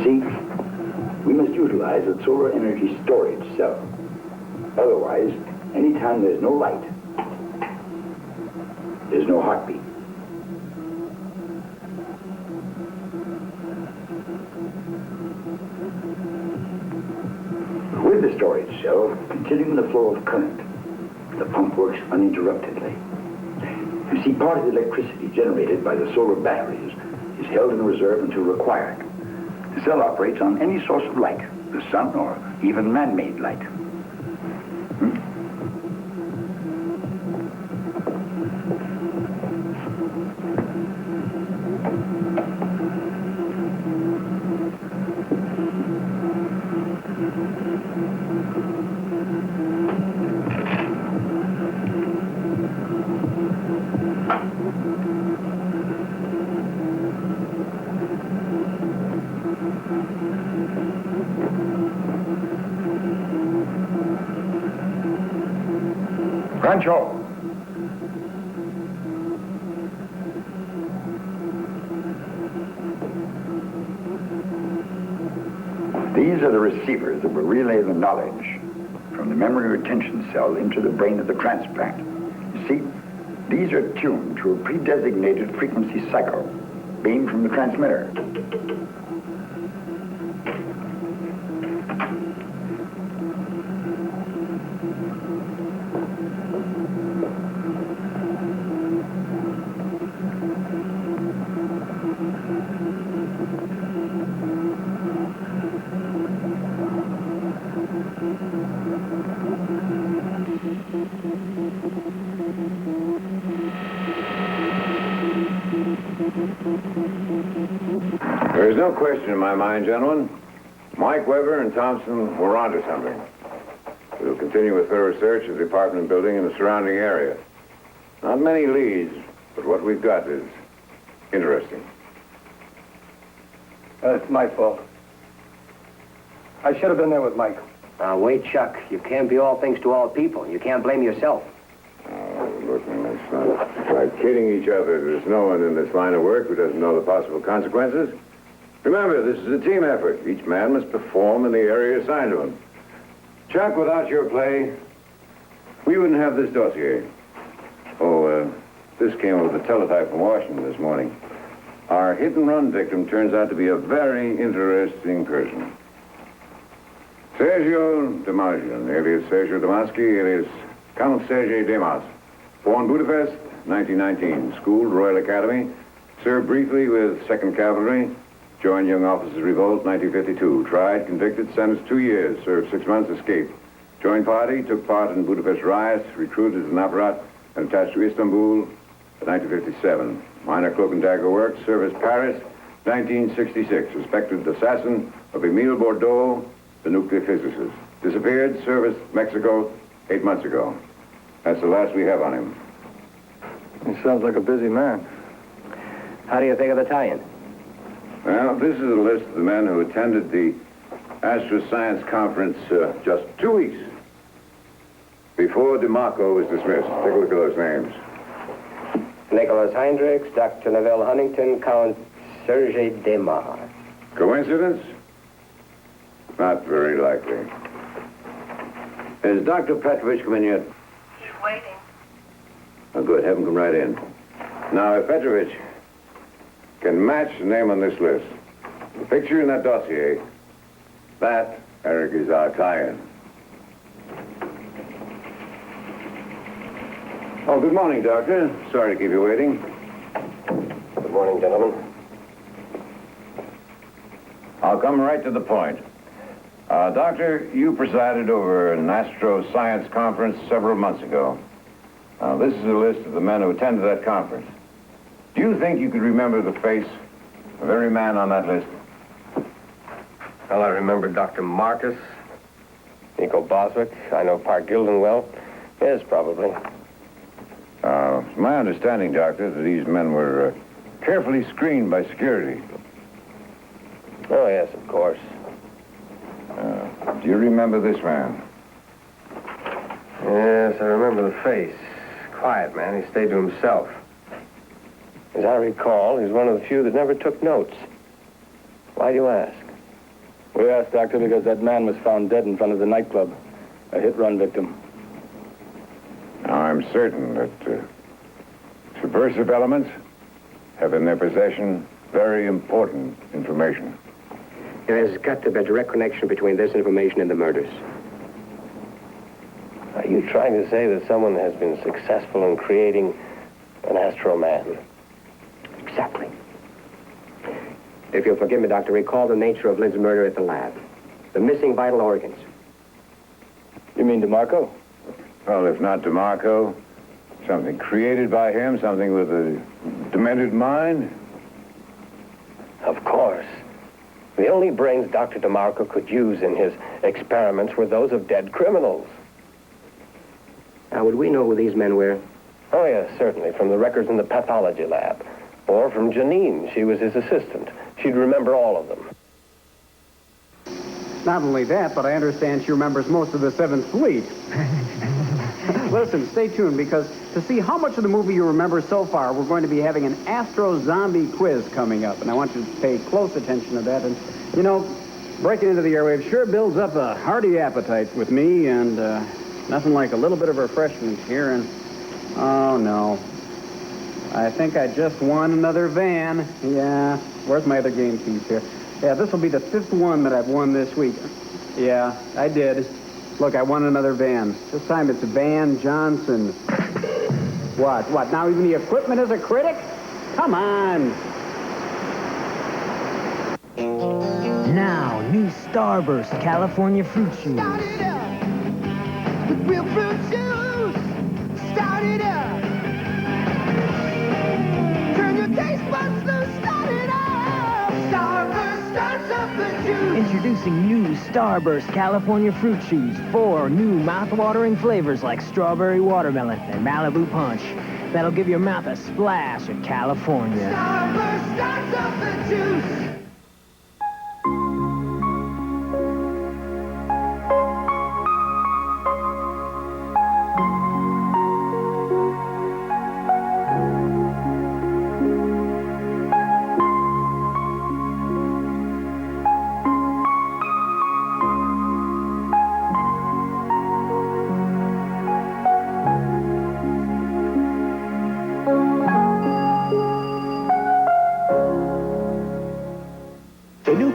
See, we must utilize a solar energy storage cell. Otherwise, anytime there's no light, there's no heartbeat. With the storage cell, continuing the flow of current, the pump works uninterruptedly. You see, part of the electricity generated by the solar batteries is held in reserve until required. The cell operates on any source of light, the sun or even man-made light. Rancho! These are the receivers that will relay the knowledge from the memory retention cell into the brain of the transplant. You see, these are tuned to a pre-designated frequency cycle beamed from the transmitter. There is no question in my mind, gentlemen. Mike Weber and Thompson were onto something. We will continue a thorough search of the apartment building and the surrounding area. Not many leads, but what we've got is interesting. It's my fault. I should have been there with Mike. Now, wait, Chuck. You can't be all things to all people. You can't blame yourself. Oh, look, man, it's not like kidding each other. There's no one in this line of work who doesn't know the possible consequences. Remember, this is a team effort. Each man must perform in the area assigned to him. Chuck, without your play, we wouldn't have this dossier. Oh, this came over the teletype from Washington this morning. Our hit-and-run victim turns out to be a very interesting person. Sergio Damagian, alias Sergio Damaski, alias Count Sergei Demas. Born Budapest, 1919. Schooled Royal Academy. Served briefly with 2nd Cavalry. Joined Young Officers Revolt, 1952. Tried, convicted, sentenced 2 years. Served 6 months, escaped. Joined party, took part in Budapest riots, recruited as an apparat, and attached to Istanbul, 1957. Minor cloak and dagger work. Service Paris, 1966. Suspected assassin of Emile Bordeaux, the nuclear physicist. Disappeared, service Mexico, 8 months ago. That's the last we have on him. He sounds like a busy man. How do you think of the tie-in? Well, this is a list of the men who attended the Astro-Science conference just 2 weeks before DeMarco was dismissed. Take a look at those names. Nicholas Heinrichs, Dr. Neville Huntington, Count Sergei Demas. Coincidence? Not very likely. Has Dr. Petrovich come in yet? He's waiting. Oh, good. Have him come right in. Now, if Petrovich can match the name on this list, the picture in that dossier, that, Eric, is our tie-in. Oh, good morning, Doctor. Sorry to keep you waiting. Good morning, gentlemen. I'll come right to the point. Doctor, you presided over an astro-science conference several months ago. Now, this is a list of the men who attended that conference. Do you think you could remember the face of every man on that list? Well, I remember Dr. Marcus, Nico Boswick. I know Park Gilden well. Yes, probably. It's my understanding, Doctor, that these men were carefully screened by security. Oh, yes, of course. Do you remember this man? Yes, I remember the face. Quiet man. He stayed to himself. As I recall, he's one of the few that never took notes. Why do you ask? We asked, Doctor, because that man was found dead in front of the nightclub. A hit-run victim. Now, I'm certain that subversive elements have in their possession very important information. There's got to be a direct connection between this information and the murders. Are you trying to say that someone has been successful in creating an Astro Man? Exactly. If you'll forgive me, Doctor, recall the nature of Lynn's murder at the lab. The missing vital organs. You mean DeMarco? Well, if not DeMarco, something created by him, something with a demented mind? Of course. The only brains Dr. DeMarco could use in his experiments were those of dead criminals. Now, would we know who these men were? Oh, yes, certainly, from the records in the pathology lab. Or from Janine. She was his assistant. She'd remember all of them. Not only that, but I understand she remembers most of the 7th Fleet. Listen, stay tuned, because to see how much of the movie you remember so far, we're going to be having an Astro-Zombie quiz coming up, and I want you to pay close attention to that. And, you know, breaking into the airwaves sure builds up a hearty appetite with me, and nothing like a little bit of refreshment here, and oh, no. I think I just won another van. Yeah, where's my other game piece here? Yeah, this will be the 5th one that I've won this week. Yeah, I did. Look, I won another van. This time it's Van Johnson. What? Now even the equipment is a critic? Come on. Now, new Starburst California fruit shoes. Start it up with real fruit juice. Start it up. Turn your taste buds loose. Start it up. Starburst starts up the juice. Introducing new Starburst California fruit chews. 4 new mouth-watering flavors like strawberry watermelon and Malibu punch. That'll give your mouth a splash of California. Starburst starts up the juice.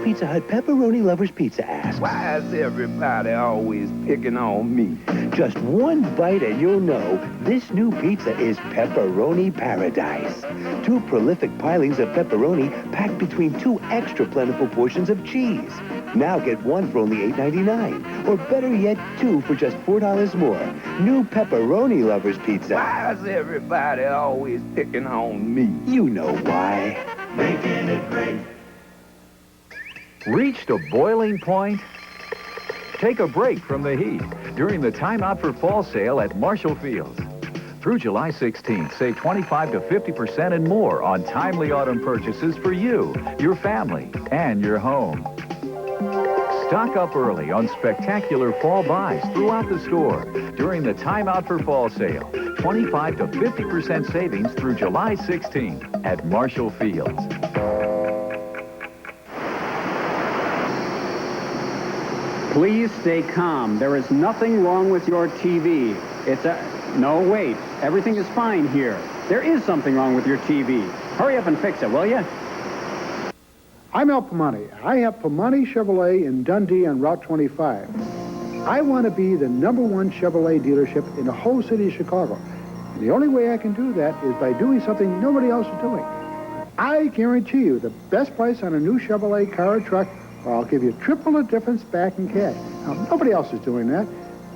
Pizza Hut Pepperoni Lovers Pizza asks, why is everybody always picking on me? Just one bite and you'll know this new pizza is pepperoni paradise. 2 prolific pilings of pepperoni packed between 2 extra plentiful portions of cheese. Now get 1 for only $8.99. Or better yet, 2 for just $4 more. New Pepperoni Lovers Pizza. Why is everybody always picking on me? You know why. Making it great. Reached a boiling point? Take a break from the heat during the Time Out for Fall sale at Marshall Fields. Through July 16th, save 25 to 50% and more on timely autumn purchases for you, your family, and your home. Stock up early on spectacular fall buys throughout the store during the Time Out for Fall sale. 25 to 50% savings through July 16th at Marshall Fields. Please stay calm. There is nothing wrong with your TV. No, wait. Everything is fine here. There is something wrong with your TV. Hurry up and fix it, will you? I'm Al Pimani. I have Pimani Chevrolet in Dundee on Route 25. I want to be the #1 Chevrolet dealership in the whole city of Chicago. And the only way I can do that is by doing something nobody else is doing. I guarantee you the best price on a new Chevrolet car or truck, or I'll give you triple the difference back in cash. Now, nobody else is doing that.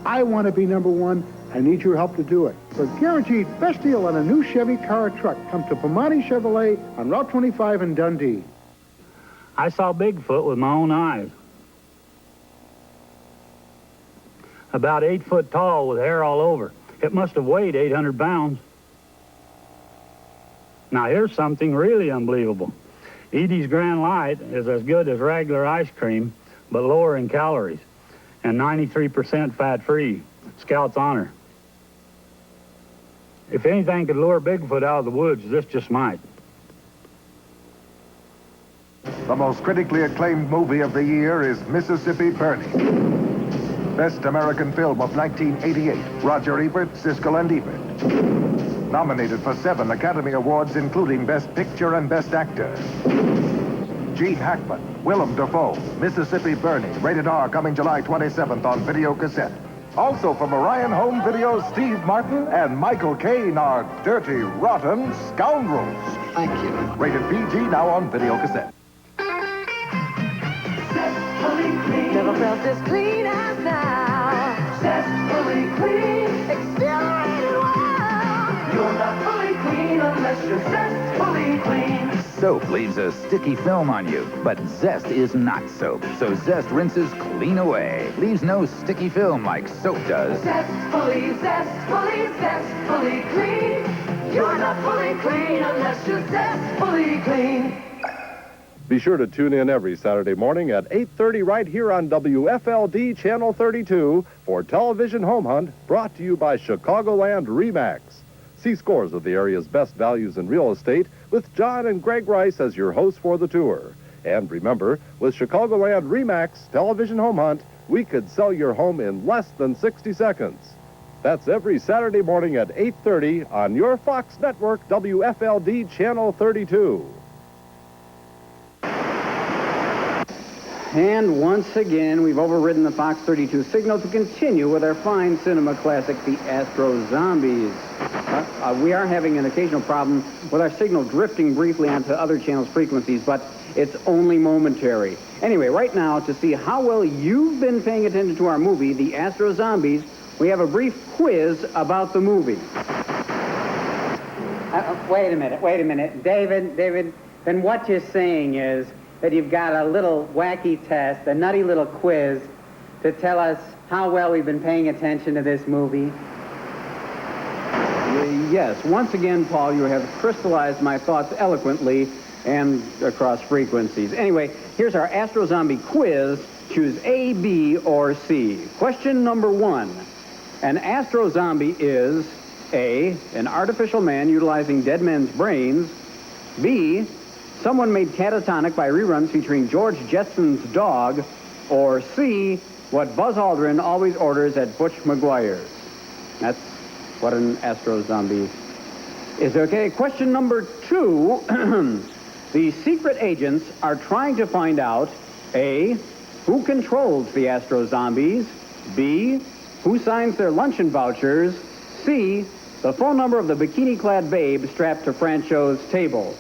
I want to be #1. I need your help to do it. For guaranteed best deal on a new Chevy car or truck, come to Pimani Chevrolet on Route 25 in Dundee. I saw Bigfoot with my own eyes. About 8 foot tall with hair all over. It must have weighed 800 pounds. Now here's something really unbelievable. Edie's Grand Light is as good as regular ice cream, but lower in calories, and 93% fat-free. Scout's honor. If anything could lure Bigfoot out of the woods, this just might. The most critically acclaimed movie of the year is Mississippi Burning. Best American film of 1988, Roger Ebert, Siskel and Ebert. Nominated for 7 Academy Awards, including Best Picture and Best Actor. Gene Hackman, Willem Dafoe, Mississippi Burning, rated R, coming July 27th on video cassette. Also from Orion Home Video, Steve Martin and Michael Caine are Dirty, Rotten Scoundrels. Thank you. Rated PG, now on video cassette. Never felt this clean as now. Zestfully clean, exhilarated wow. You're not fully clean unless you're zestfully clean. Soap leaves a sticky film on you, but Zest is not soap. So Zest rinses clean away. Leaves no sticky film like soap does. Zestfully, zestfully, zestfully clean. You're not fully clean unless you're zestfully clean. Be sure to tune in every Saturday morning at 8:30 right here on WFLD Channel 32 for Television Home Hunt, brought to you by Chicagoland RE/MAX. See scores of the area's best values in real estate with John and Greg Rice as your hosts for the tour. And remember, with Chicagoland RE/MAX Television Home Hunt, we could sell your home in less than 60 seconds. That's every Saturday morning at 8:30 on your Fox network, WFLD Channel 32. And once again, we've overridden the Fox 32 signal to continue with our fine cinema classic, the Astro-Zombies. We are having an occasional problem with our signal drifting briefly onto other channels' frequencies, but it's only momentary. Anyway, right now, to see how well you've been paying attention to our movie, the Astro-Zombies, we have a brief quiz about the movie. Wait a minute. David, then what you're saying is that you've got a little wacky test, a nutty little quiz to tell us how well we've been paying attention to this movie? Yes, once again, Paul, you have crystallized my thoughts eloquently and across frequencies. Anyway, here's our Astro-Zombie quiz. Choose A, B, or C. Question number 1. An Astro-Zombie is A, an artificial man utilizing dead men's brains, B, someone made catatonic by reruns featuring George Jetson's dog, or C, what Buzz Aldrin always orders at Butch McGuire's. That's what an Astro-Zombie is. Okay, question number 2. The secret agents are trying to find out A, who controls the Astro-Zombies, B, who signs their luncheon vouchers, C, the phone number of the bikini-clad babe strapped to Francho's table.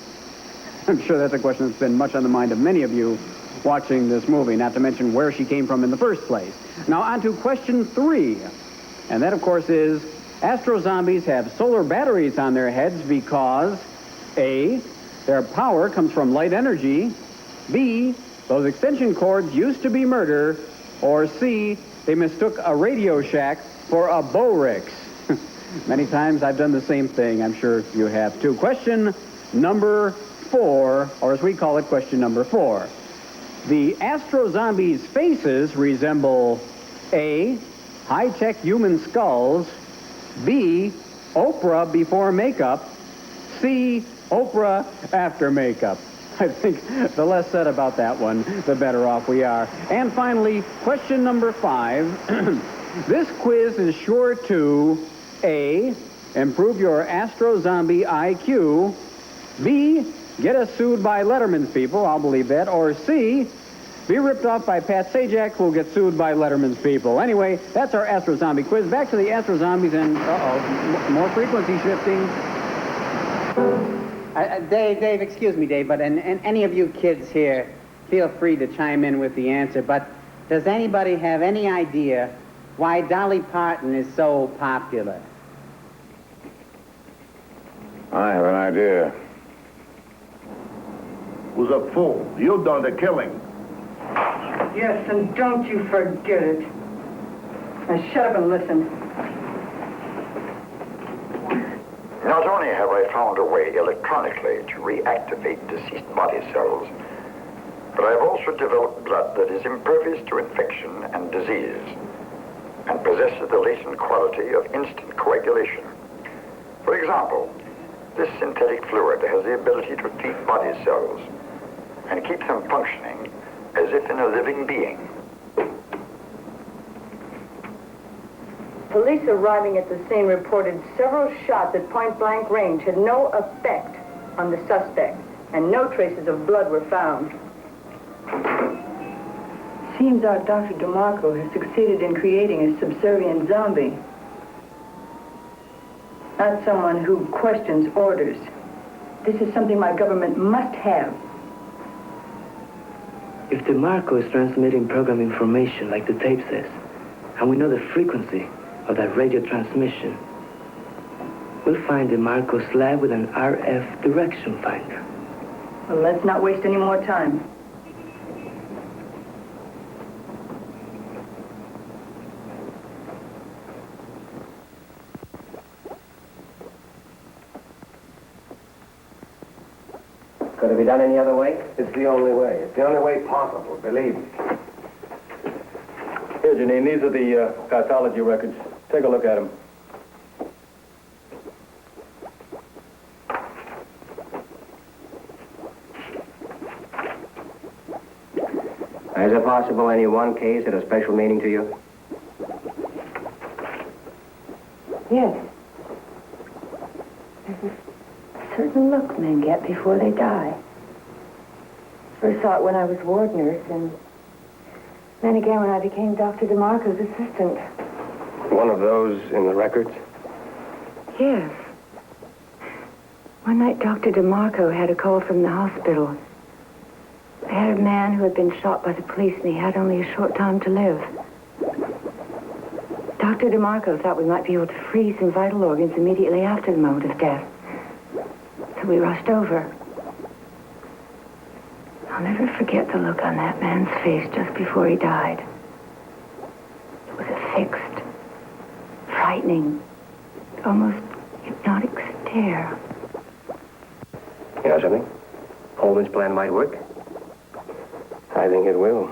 I'm sure that's a question that's been much on the mind of many of you watching this movie, not to mention where she came from in the first place. Now on to question 3. And that, of course, is Astro-Zombies have solar batteries on their heads because A, their power comes from light energy, B, those extension cords used to be murder, or C, they mistook a Radio Shack for a Bo-Rix. Many times I've done the same thing. I'm sure you have too. Question number 4, or as we call it, question number 4. The Astro-Zombies' faces resemble A, high-tech human skulls, B, Oprah before makeup, C, Oprah after makeup. I think the less said about that one, the better off we are. And finally, question number 5. This quiz is sure to A, improve your Astro-Zombie IQ, B, get us sued by Letterman's people, I'll believe that, or C, be ripped off by Pat Sajak, who'll get sued by Letterman's people. Anyway, that's our Astro-Zombie quiz. Back to the Astro-Zombies and, more frequency shifting. Dave, excuse me, Dave, but and any of you kids here, feel free to chime in with the answer, but does anybody have any idea why Dolly Parton is so popular? I have an idea. Was a fool. You done the killing. Yes, and don't you forget it. Now shut up and listen. Not only have I found a way electronically to reactivate deceased body cells, but I've also developed blood that is impervious to infection and disease and possesses the latent quality of instant coagulation. For example, this synthetic fluid has the ability to treat body cells and keep them functioning as if in a living being. Police arriving at the scene reported several shots at point-blank range had no effect on the suspect, and no traces of blood were found. Seems our Dr. DeMarco has succeeded in creating a subservient zombie. Not someone who questions orders. This is something my government must have. If DeMarco is transmitting program information like the tape says, and we know the frequency of that radio transmission, we'll find DeMarco's lab with an RF direction finder. Well, let's not waste any more time. Could it be done any other way? It's the only way. It's the only way possible, believe me. Here, Janine, these are the pathology records. Take a look at them. Is it possible any one case had a special meaning to you? Yes. There's a certain look men get before they die. First saw it when I was ward nurse, and then again when I became Dr. DeMarco's assistant. One of those in the records? Yes. One night, Dr. DeMarco had a call from the hospital. They had a man who had been shot by the police, and he had only a short time to live. Dr. DeMarco thought we might be able to freeze some vital organs immediately after the moment of death. So we rushed over. I'll never forget the look on that man's face just before he died. It was a fixed, frightening, almost hypnotic stare. You know something? Holman's plan might work. I think it will.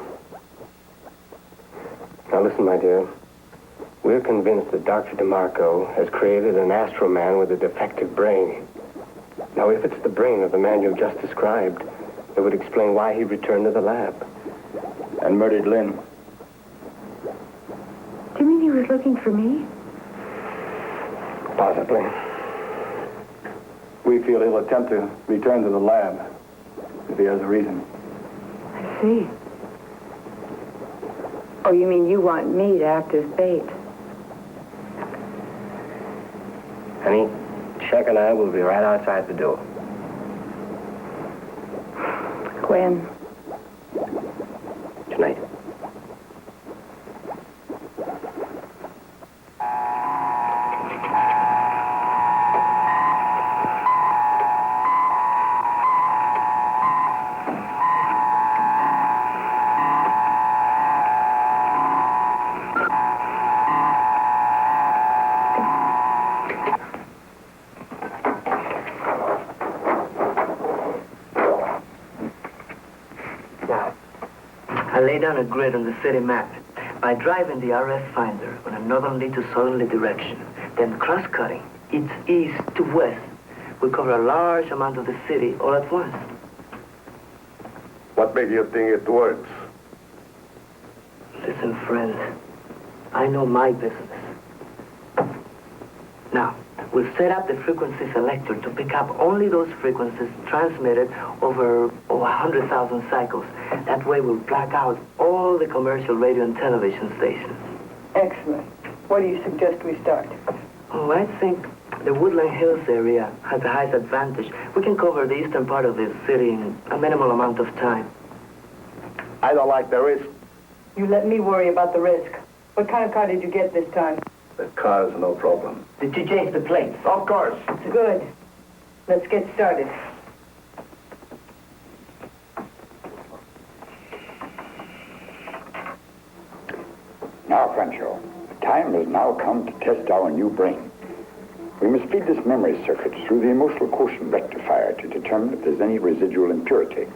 Now listen, my dear. We're convinced that Dr. DeMarco has created an Astro Man with a defective brain. Now, if it's the brain of the man you've just described, it would explain why he returned to the lab. And murdered Lynn. Do you mean he was looking for me? Possibly. We feel he'll attempt to return to the lab, if he has a reason. I see. Oh, you mean you want me to act as bait? Honey, Chuck and I will be right outside the door. When? Tonight. I lay down a grid on the city map by driving the RF finder on a northerly to southerly direction, then cross-cutting its east to west. We cover a large amount of the city all at once. What makes you think it works? Listen, friend, I know my business. Now, we'll set up the frequency selector to pick up only those frequencies transmitted over 100,000 cycles. That way we'll black out all the commercial radio and television stations. Excellent. What do you suggest we start? Oh, I think the Woodland Hills area has the highest advantage. We can cover the eastern part of the city in a minimal amount of time. I don't like the risk. You let me worry about the risk. What kind of car did you get this time? The car's no problem. Did you change the plates? Of course. Good. Let's get started. Now, Francho, the time has now come to test our new brain. We must feed this memory circuit through the emotional quotient rectifier to determine if there's any residual impurity.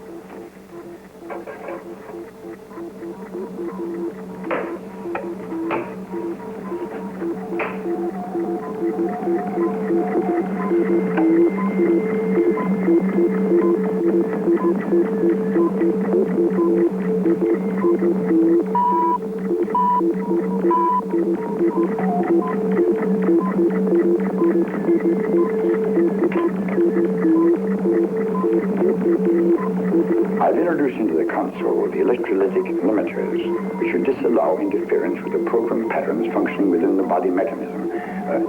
I've introduced into the console the electrolytic limiters, which should disallow interference with the program patterns functioning within the body mechanism.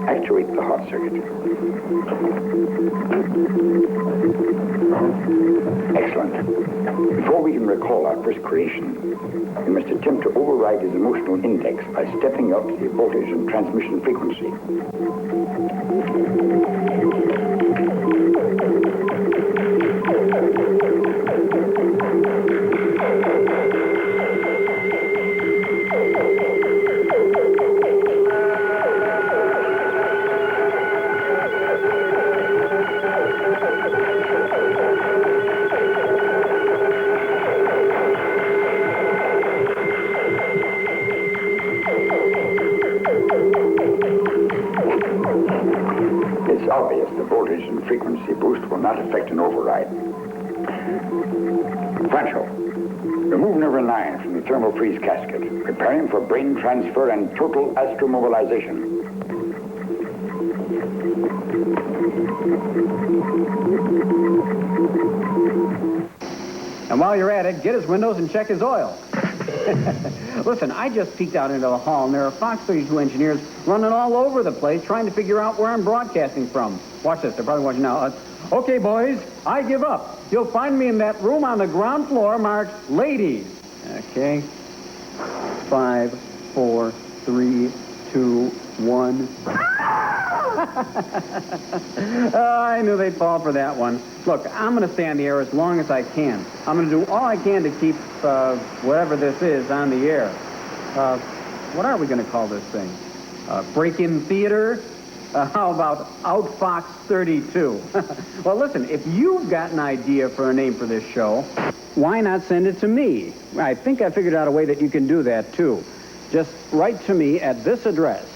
Actuate the heart circuit. Excellent. Before we can recall our first creation, we must attempt to override his emotional index by stepping up the voltage and transmission frequency. It's obvious the voltage and frequency boost will not affect an override. Francho, remove number 9 from the thermal freeze casket, preparing for brain transfer and total astromobilization. And while you're at it, get his windows and check his oil. Listen, I just peeked out into the hall, and there are Fox 32 engineers running all over the place trying to figure out where I'm broadcasting from. Watch this. They're probably watching now. Okay, boys, I give up. You'll find me in that room on the ground floor marked ladies. Okay. 5, 4, 3, 2, 1. I knew they'd fall for that one. Look, I'm going to stay on the air as long as I can. I'm going to do all I can to keep whatever this is on the air. What are we going to call this thing? Break-in theater? How about Outfox 32? Well, listen, if you've got an idea for a name for this show, why not send it to me? I think I figured out a way that you can do that, too. Just write to me at this address.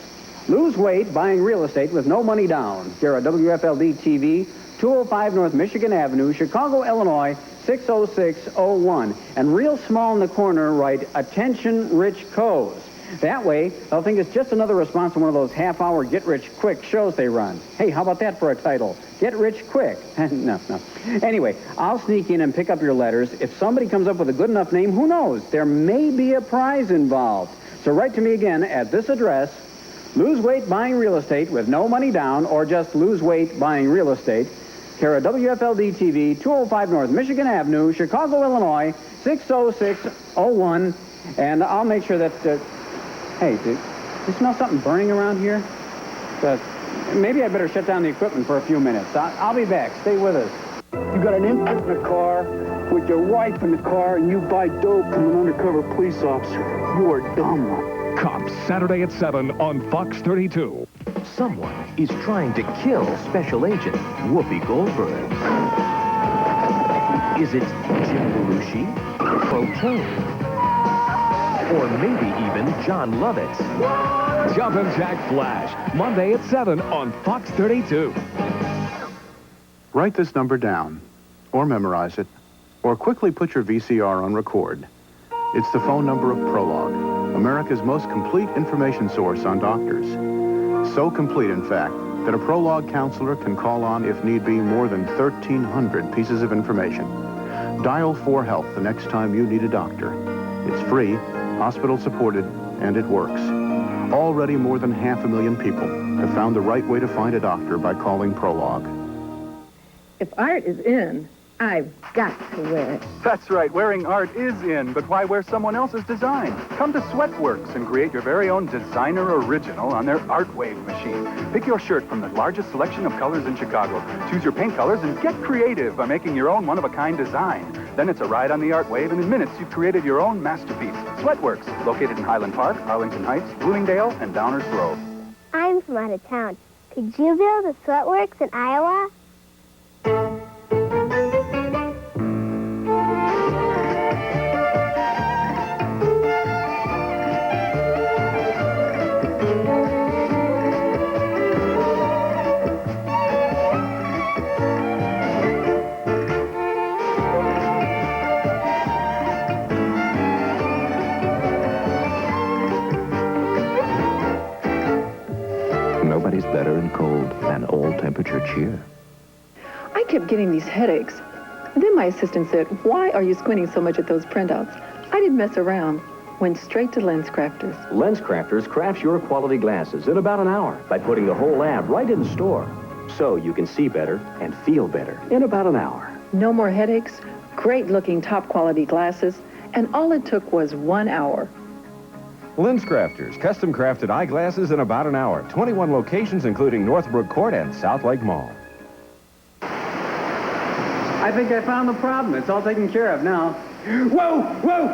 Lose weight buying real estate with no money down. Here at WFLD-TV, 205 North Michigan Avenue, Chicago, Illinois, 60601. And real small in the corner, write, Attention Rich Koz. That way, they'll think it's just another response to one of those half-hour get-rich-quick shows they run. Hey, how about that for a title? Get Rich Quick. No. Anyway, I'll sneak in and pick up your letters. If somebody comes up with a good enough name, who knows? There may be a prize involved. So write to me again at this address, Lose Weight Buying Real Estate with no money down, or just Lose Weight Buying Real Estate. Care of WFLD-TV, 205 North Michigan Avenue, Chicago, Illinois, 60601. And I'll make sure that... hey, do you smell something burning around here? Maybe I better shut down the equipment for a few minutes. I'll be back. Stay with us. You got an infant in the car with your wife in the car, and you buy dope from an undercover police officer. You are dumb. Cops, Saturday at 7 on Fox 32. Someone is trying to kill Special Agent Whoopi Goldberg. Is it Jim Belushi? Cocaine? Or maybe even John Lovitz? Jumpin' Jack Flash, Monday at 7 on Fox 32. Write this number down, or memorize it. or quickly put your VCR on record. It's the phone number of Prologue, America's most complete information source on doctors. So complete, in fact, that a Prologue counselor can call on, if need be, more than 1,300 pieces of information. Dial 4Health the next time you need a doctor. It's free, hospital-supported, and it works. Already more than 500,000 people have found the right way to find a doctor by calling Prologue. If art is in, I've got to wear it. That's right, wearing art is in, but why wear someone else's design? Come to Sweatworks and create your very own designer original on their Art Wave machine. Pick your shirt from the largest selection of colors in Chicago. Choose your paint colors and get creative by making your own one-of-a-kind design. Then it's a ride on the Art Wave, and in minutes you've created your own masterpiece. Sweatworks, located in Highland Park, Arlington Heights, Bloomingdale, and Downers Grove. I'm from out of town. Could you build a Sweatworks in Iowa? Nobody's better in cold than all-temperature cheer. I kept getting these headaches. Then my assistant said, "Why are you squinting so much at those printouts?" I didn't mess around. Went straight to Lens Crafters. Lens Crafters crafts your quality glasses in about an hour by putting the whole lab right in the store. So you can see better and feel better in about an hour. No more headaches, great-looking top-quality glasses, and all it took was 1 hour. Lens Crafters, custom-crafted eyeglasses in about an hour. 21 locations, including Northbrook Court and South Lake Mall. I think I found the problem. It's all taken care of now. Whoa! Whoa!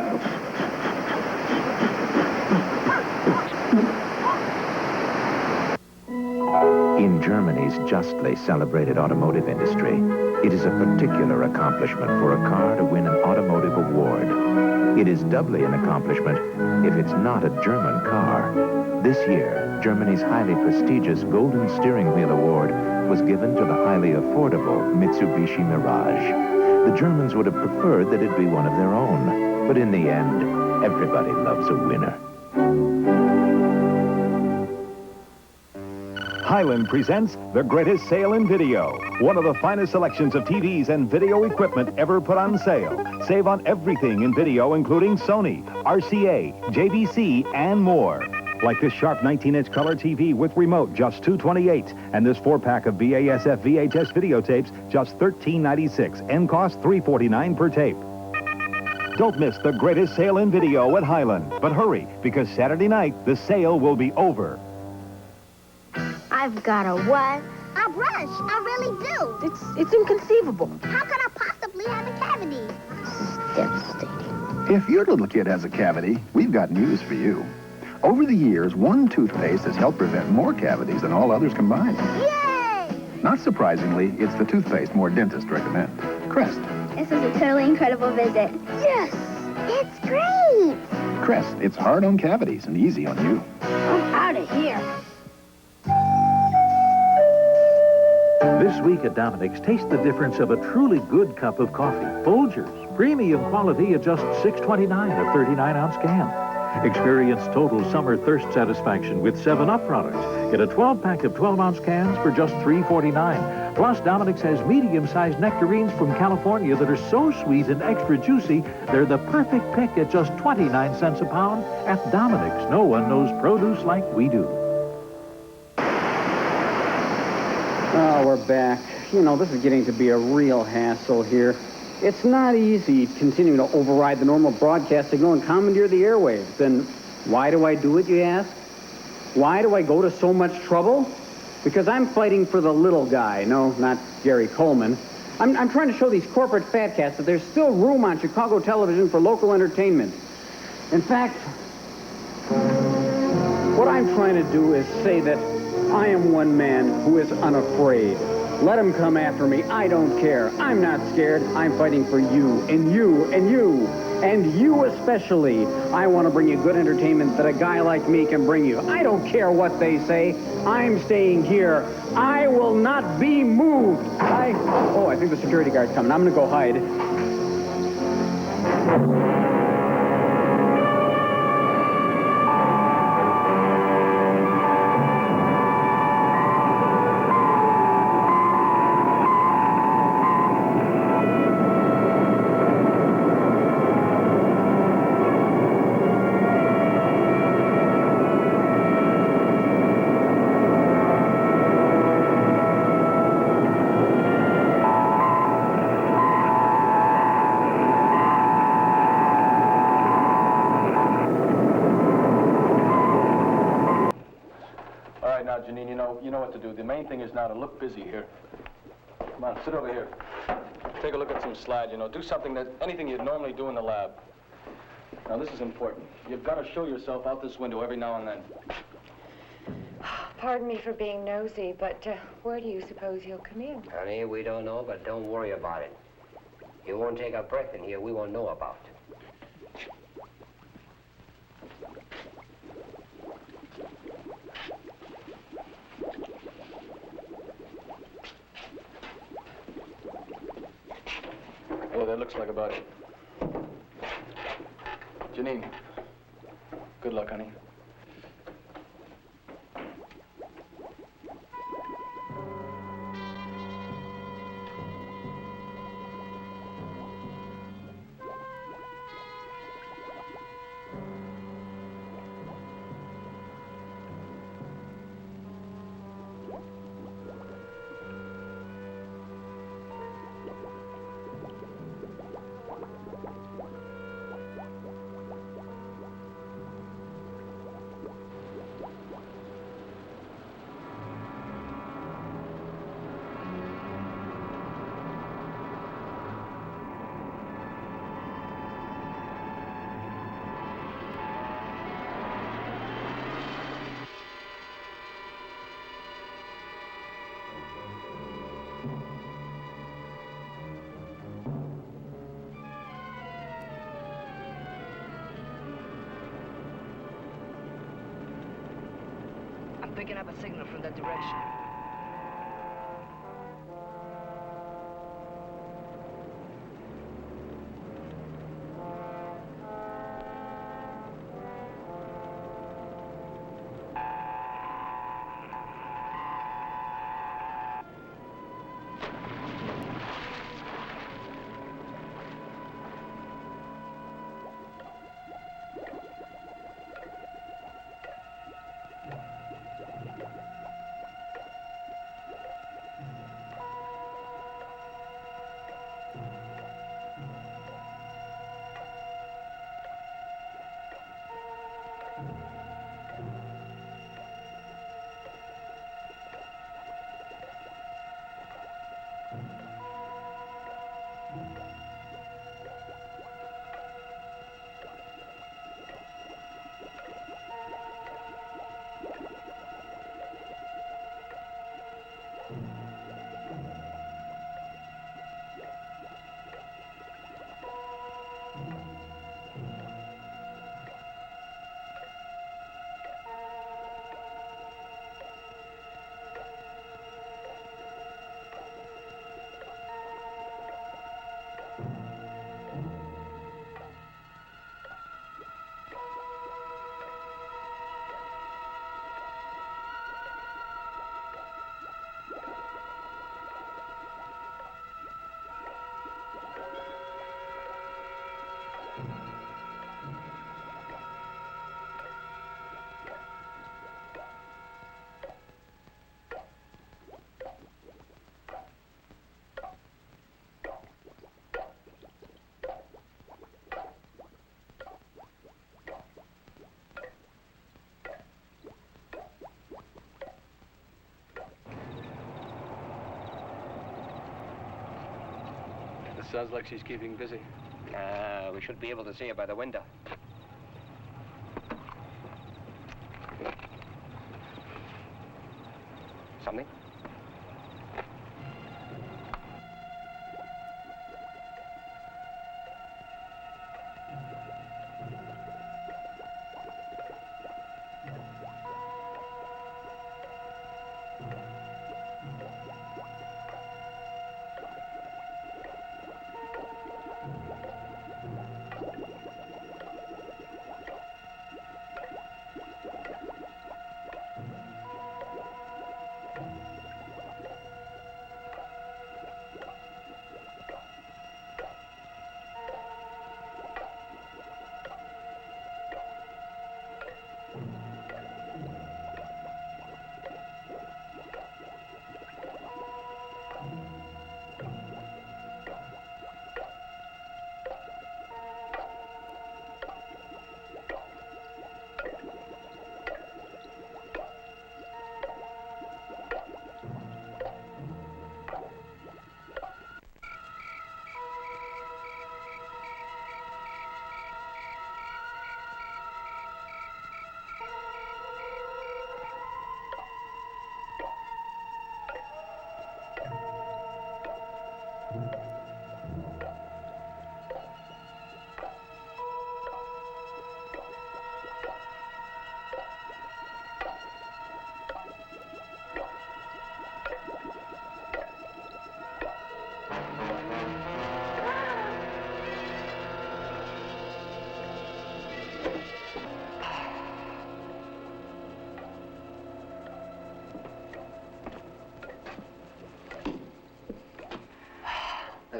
In Germany's justly celebrated automotive industry, it is a particular accomplishment for a car to win an automotive award. It is doubly an accomplishment if it's not a German car. This year, Germany's highly prestigious Golden Steering Wheel Award was given to the highly affordable Mitsubishi Mirage. The Germans would have preferred that it be one of their own, but in the end, everybody loves a winner. Highland presents the greatest sale in video. One of the finest selections of TVs and video equipment ever put on sale. Save on everything in video, including Sony, RCA, JVC, and more. Like this sharp 19-inch color TV with remote, just $228. And this 4-pack of BASF VHS videotapes, just $13.96. And cost $3.49 per tape. Don't miss the greatest sale in video at Highland. But hurry, because Saturday night, the sale will be over. I've got a what? A brush. I really do. It's inconceivable. How could I possibly have a cavity? It's devastating. If your little kid has a cavity, we've got news for you. Over the years, one toothpaste has helped prevent more cavities than all others combined. Yay! Not surprisingly, it's the toothpaste more dentists recommend. Crest. This is a totally incredible visit. Yes! It's great! Crest. It's hard on cavities and easy on you. I'm out of here. This week at Dominic's, taste the difference of a truly good cup of coffee. Folgers, premium quality at just $6.29, a 39-ounce can. Experience total summer thirst satisfaction with 7-Up products. Get a 12-pack of 12-ounce cans for just $3.49. Plus, Dominic's has medium-sized nectarines from California that are so sweet and extra juicy, they're the perfect pick at just 29 cents a pound. At Dominic's, no one knows produce like we do. Oh, we're back. You know, this is getting to be a real hassle here. It's not easy continuing to override the normal broadcast signal and commandeer the airwaves. And why do I do it, you ask? Why do I go to so much trouble? Because I'm fighting for the little guy. No, not Gary Coleman. I'm trying to show these corporate fat cats that there's still room on Chicago television for local entertainment. In fact, what I'm trying to do is say that I am one man who is unafraid. Let them come after me. I don't care. I'm not scared. I'm fighting for you, and you, and you, and you especially. I want to bring you good entertainment that a guy like me can bring you. I don't care what they say. I'm staying here. I will not be moved. I think the security guard's coming. I'm going to go hide. Janine, you know what to do. The main thing is now to look busy here. Come on, sit over here. Take a look at some slides, Do something anything you'd normally do in the lab. Now, this is important. You've got to show yourself out this window every now and then. Pardon me for being nosy, but where do you suppose you'll come in? Honey, we don't know, but don't worry about it. You won't take a breath in here we won't know about. Yeah, that looks like about it. Janine, good luck, honey. Picking up a signal from that direction. Sounds like she's keeping busy. We should be able to see her by the window. Something?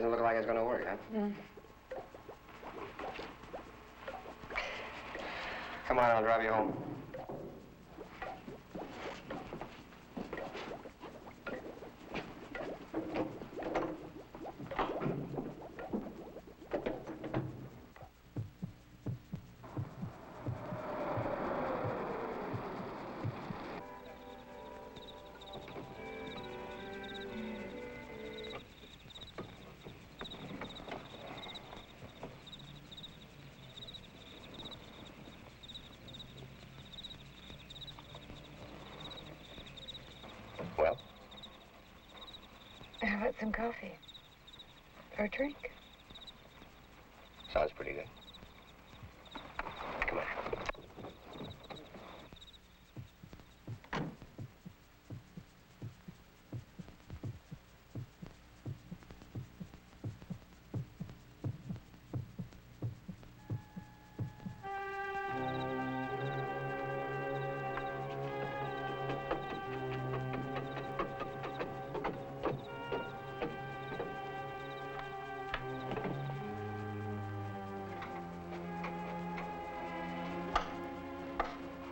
Doesn't look like it's going to work, huh? Come on, I'll drive you home. Well? How about some coffee? Or a drink? Sounds pretty good. Come on.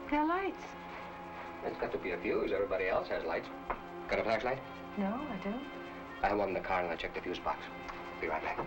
There are lights. There's got to be a fuse. Everybody else has lights. Got a flashlight? No, I don't. I have one in the car and I'll check the fuse box. Be right back.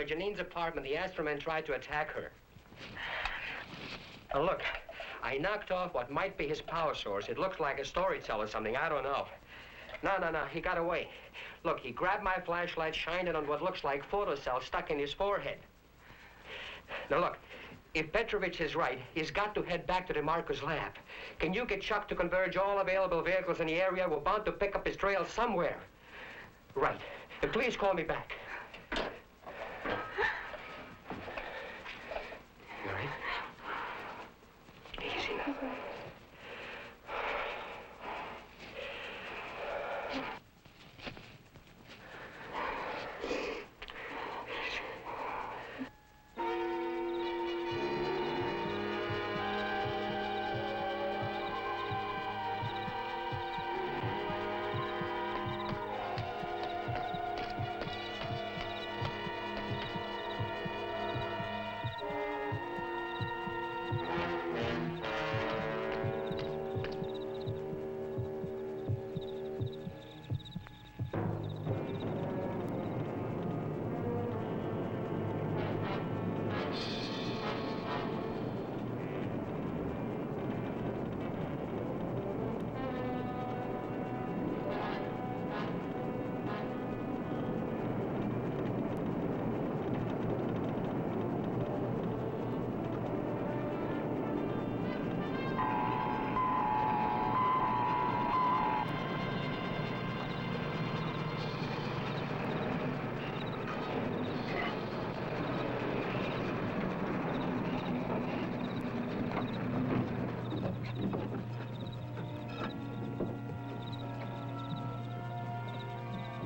Janine's apartment, the Astromen tried to attack her. Now, look, I knocked off what might be his power source. It looks like a storyteller or something. I don't know. No, he got away. Look, he grabbed my flashlight, shined it on what looks like photocells stuck in his forehead. Now, look, if Petrovich is right, he's got to head back to DeMarco's lab. Can you get Chuck to converge all available vehicles in the area? We're bound to pick up his trail somewhere. Right. And please call me back. All right? Easy now.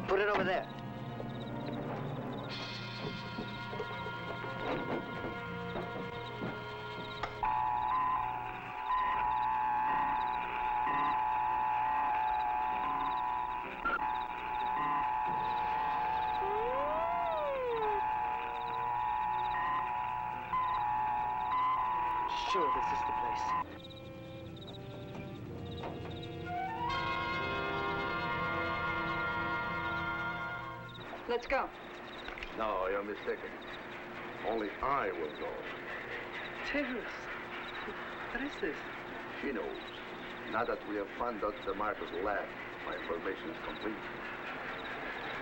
Put it over there. Sure, this is the place. Let's go. No, you're mistaken. Only I will go. Terrace. What is this? She knows. Now that we have found out DeMarco's lab, my information is complete.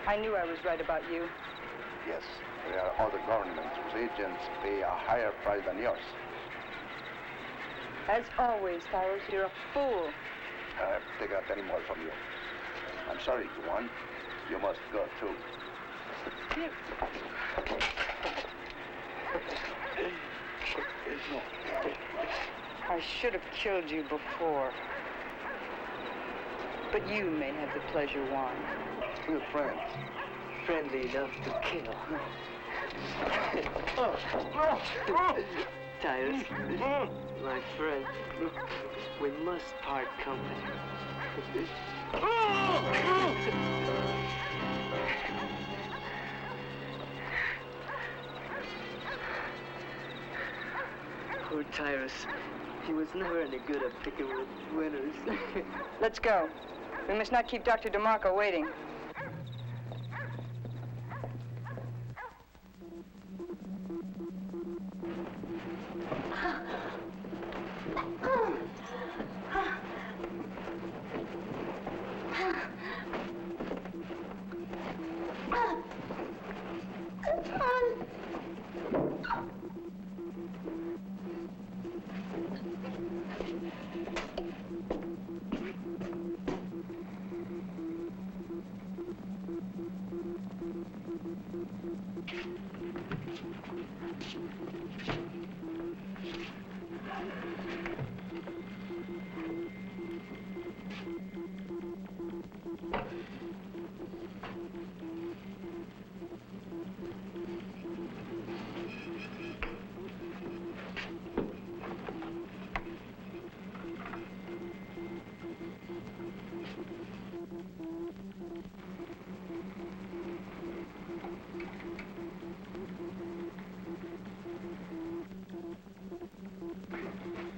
I knew I was right about you. Yes, there are other governments whose agents pay a higher price than yours. As always, Cyrus, you're a fool. I have to take out any more from you. I'm sorry, Juan. You must go, too. I should have killed you before. But you may have the pleasure, Juan. We're friends. Friendly enough to kill. Tyrus, my friend, we must part company. Poor Tyrus. He was never any good at picking with winners. Let's go. We must not keep Dr. DeMarco waiting.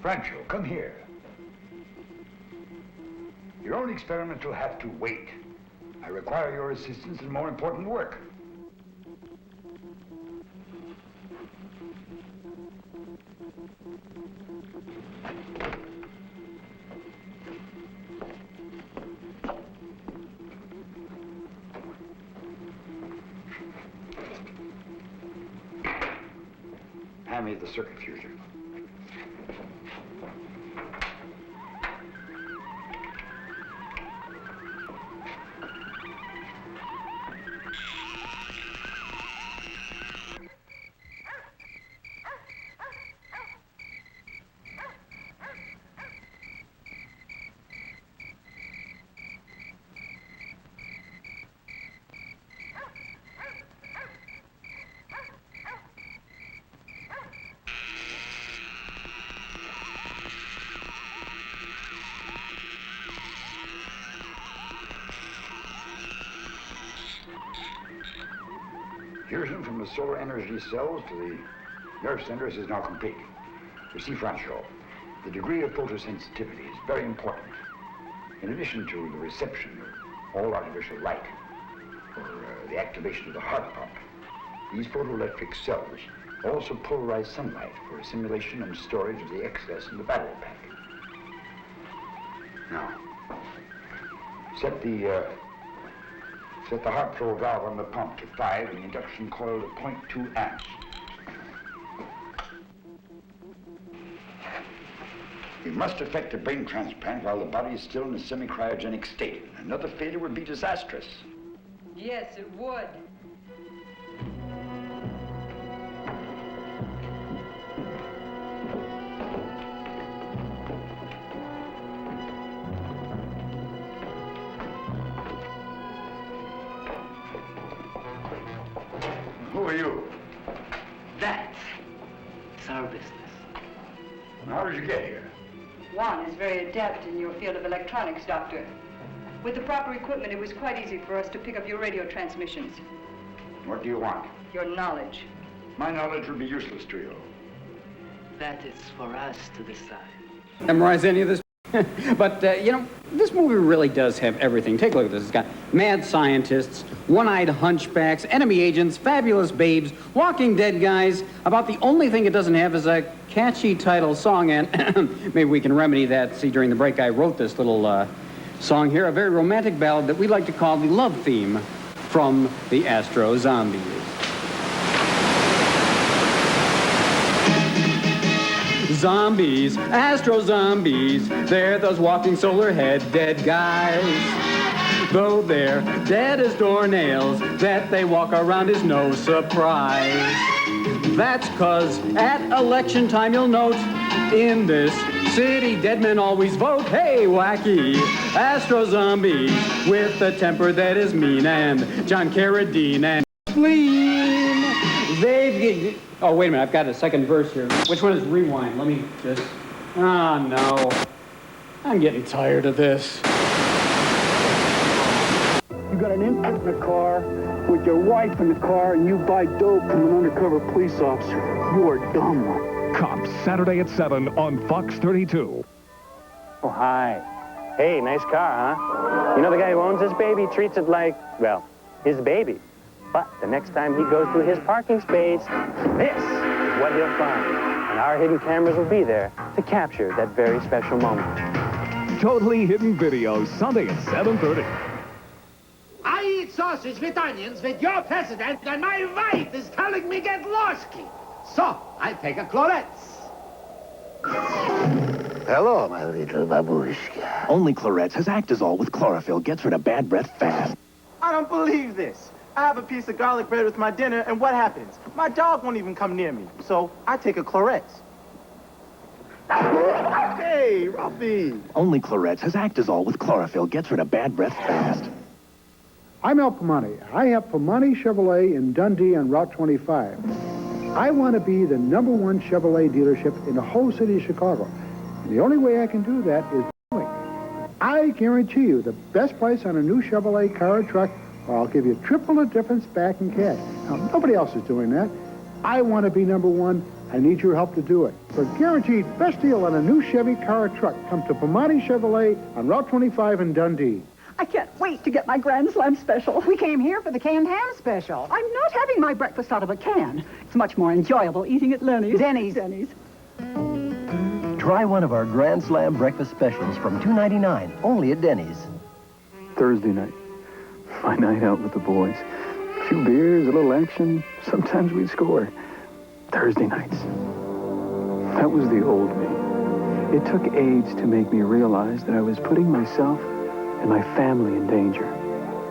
Francho, come here. Your own experiment will have to wait. I require your assistance in more important work. hand me the circuit fuser. Fusion from the solar energy cells to the nerve centers is now complete. You see, Franco, the degree of photosensitivity is very important. In addition to the reception of all artificial light, or the activation of the heart pump, these photoelectric cells also polarize sunlight for assimilation and storage of the excess in the battery pack. Now, set the heart flow valve on the pump to 5 and the induction coil to 0.2 amps. We must effect a brain transplant while the body is still in a semi-cryogenic state. Another failure would be disastrous. Yes, it would. Who are you? It's our business. How did you get here? Juan is very adept in your field of electronics, Doctor. With the proper equipment, it was quite easy for us to pick up your radio transmissions. What do you want? Your knowledge. My knowledge would be useless to you. That is for us to decide. Memorize any of this? But, you know, this movie really does have everything. Take a look at this. It's got mad scientists, one-eyed hunchbacks, enemy agents, fabulous babes, Walking Dead guys. About the only thing it doesn't have is a catchy title song, and maybe we can remedy that. See, during the break, I wrote this little song here, a very romantic ballad that we like to call the love theme from the Astro-Zombies. Zombies, Astro-Zombies, they're those walking solar head dead guys. Though they're dead as doornails, that they walk around is no surprise. That's 'cause at election time you'll note, in this city dead men always vote. Hey, wacky Astro-Zombies, with a temper that is mean, and John Carradine and spleen. They've... Oh, wait a minute, I've got a second verse here. Which one is rewind? Let me just... Oh, no. I'm getting tired of this. You got an infant in the car with your wife in the car and you buy dope from an undercover police officer. You are dumb. Cops, Saturday at 7 on Fox 32. Oh, hi. Hey, nice car, huh? You know the guy who owns this baby treats it like, well, his baby. But the next time he goes to his parking space, this is what he'll find. And our hidden cameras will be there to capture that very special moment. Totally Hidden Video, Sunday at 7:30. I eat sausage with onions with your president, and my wife is telling me get losky. So, I take a Clorette's. Hello, my little babushka. Only Clorette's has Actazole with chlorophyll. Gets rid of bad breath fast. I don't believe this. I have a piece of garlic bread with my dinner, and what happens? My dog won't even come near me, so I take a Clorette's. Hey, Ruffy. Only Clorette's has Actazole with chlorophyll. Gets rid of bad breath fast. I'm Al Pomani. I have Pomani Chevrolet in Dundee on Route 25. I want to be the #1 Chevrolet dealership in the whole city of Chicago. And the only way I can do that is doing. I guarantee you the best price on a new Chevrolet car or truck, or I'll give you triple the difference back in cash. Now, nobody else is doing that. I want to be #1. I need your help to do it. For a guaranteed best deal on a new Chevy car or truck, come to Pomani Chevrolet on Route 25 in Dundee. I can't wait to get my Grand Slam special. We came here for the canned ham special. I'm not having my breakfast out of a can. It's much more enjoyable eating at Lenny's. Denny's. Try one of our Grand Slam breakfast specials from $2.99, only at Denny's. Thursday night. My night out with the boys. A few beers, a little action. Sometimes we'd score. Thursday nights. That was the old me. It took AIDS to make me realize that I was putting myself and my family in danger.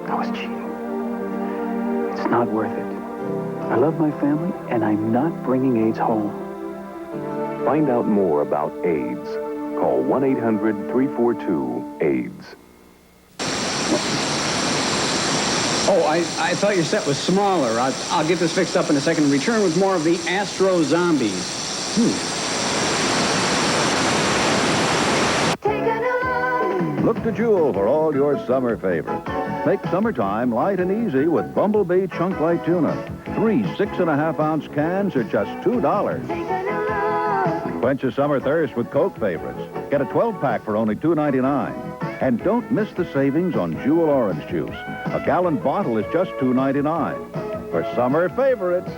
I was cheating. It's not worth it. I love my family, and I'm not bringing AIDS home. Find out more about AIDS. Call 1-800-342-AIDS. Oh, I thought your set was smaller. I'll get this fixed up in a second and return with more of the Astro-Zombies. Look to Jewel for all your summer favorites. Make summertime light and easy with Bumblebee Chunk Light Tuna. 3 6.5-ounce cans are just $2. Quench your summer thirst with Coke favorites. Get a 12-pack for only $2.99. And don't miss the savings on Jewel orange juice. A gallon bottle is just $2.99. For summer favorites.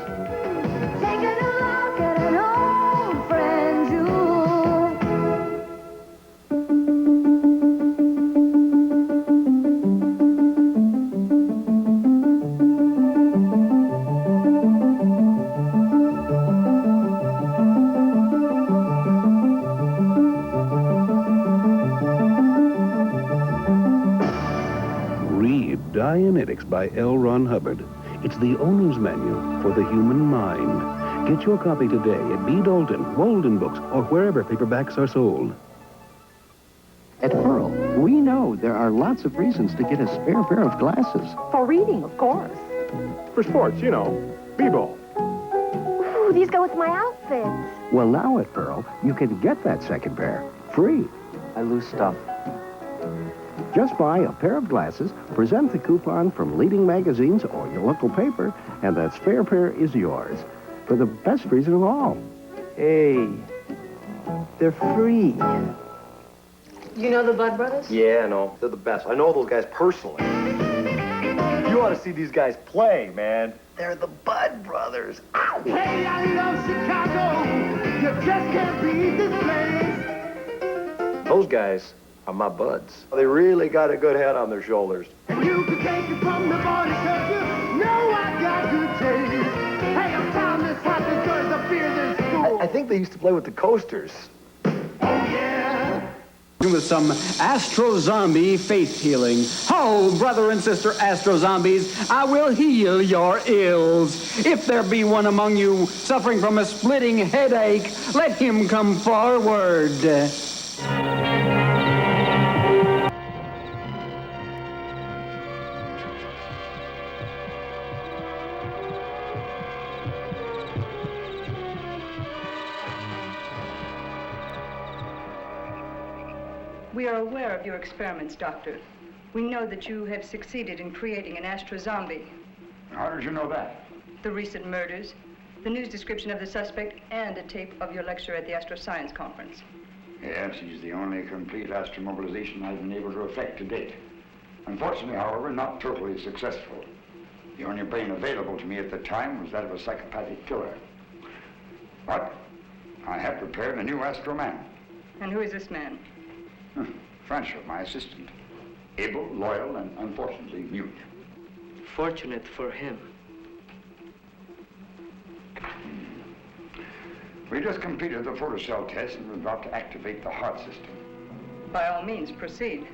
Dianetics by L. Ron Hubbard. It's the owner's manual for the human mind. Get your copy today at B. Dalton, Walden Books, or wherever paperbacks are sold. At Pearl, we know there are lots of reasons to get a spare pair of glasses. For reading, of course. For sports, you know, b-ball. Ooh, these go with my outfits. Well, now at Pearl, you can get that second pair free. I lose stuff. Just buy a pair of glasses, present the coupon from leading magazines or your local paper, and that spare pair is yours. For the best reason of all. Hey, they're free. You know the Bud Brothers? Yeah, I know. They're the best. I know those guys personally. You ought to see these guys play, man. They're the Bud Brothers. Ow. Hey, I love Chicago. You just can't beat this place. Those guys are my buds. They really got a good head on their shoulders. And you can take it from the body, cause you know I got good taste. Hey, I'm down this hot, this girl's a beer this school. I think they used to play with the Coasters. Oh, yeah. With some Astro-Zombie faith healing. Oh, brother and sister Astro-Zombies, I will heal your ills. If there be one among you suffering from a splitting headache, let him come forward. We are aware of your experiments, Doctor. We know that you have succeeded in creating an Astro-Zombie. How did you know that? The recent murders, the news description of the suspect, and a tape of your lecture at the Astro-Science Conference. Yes, he's the only complete astromobilization I've been able to effect to date. Unfortunately, however, not totally successful. The only brain available to me at the time was that of a psychopathic killer. But I have prepared a new Astro-Man. And who is this man? Franchot, my assistant. Able, loyal, and unfortunately mute. Fortunate for him. We just completed the photocell test and we're about to activate the heart system. By all means, proceed.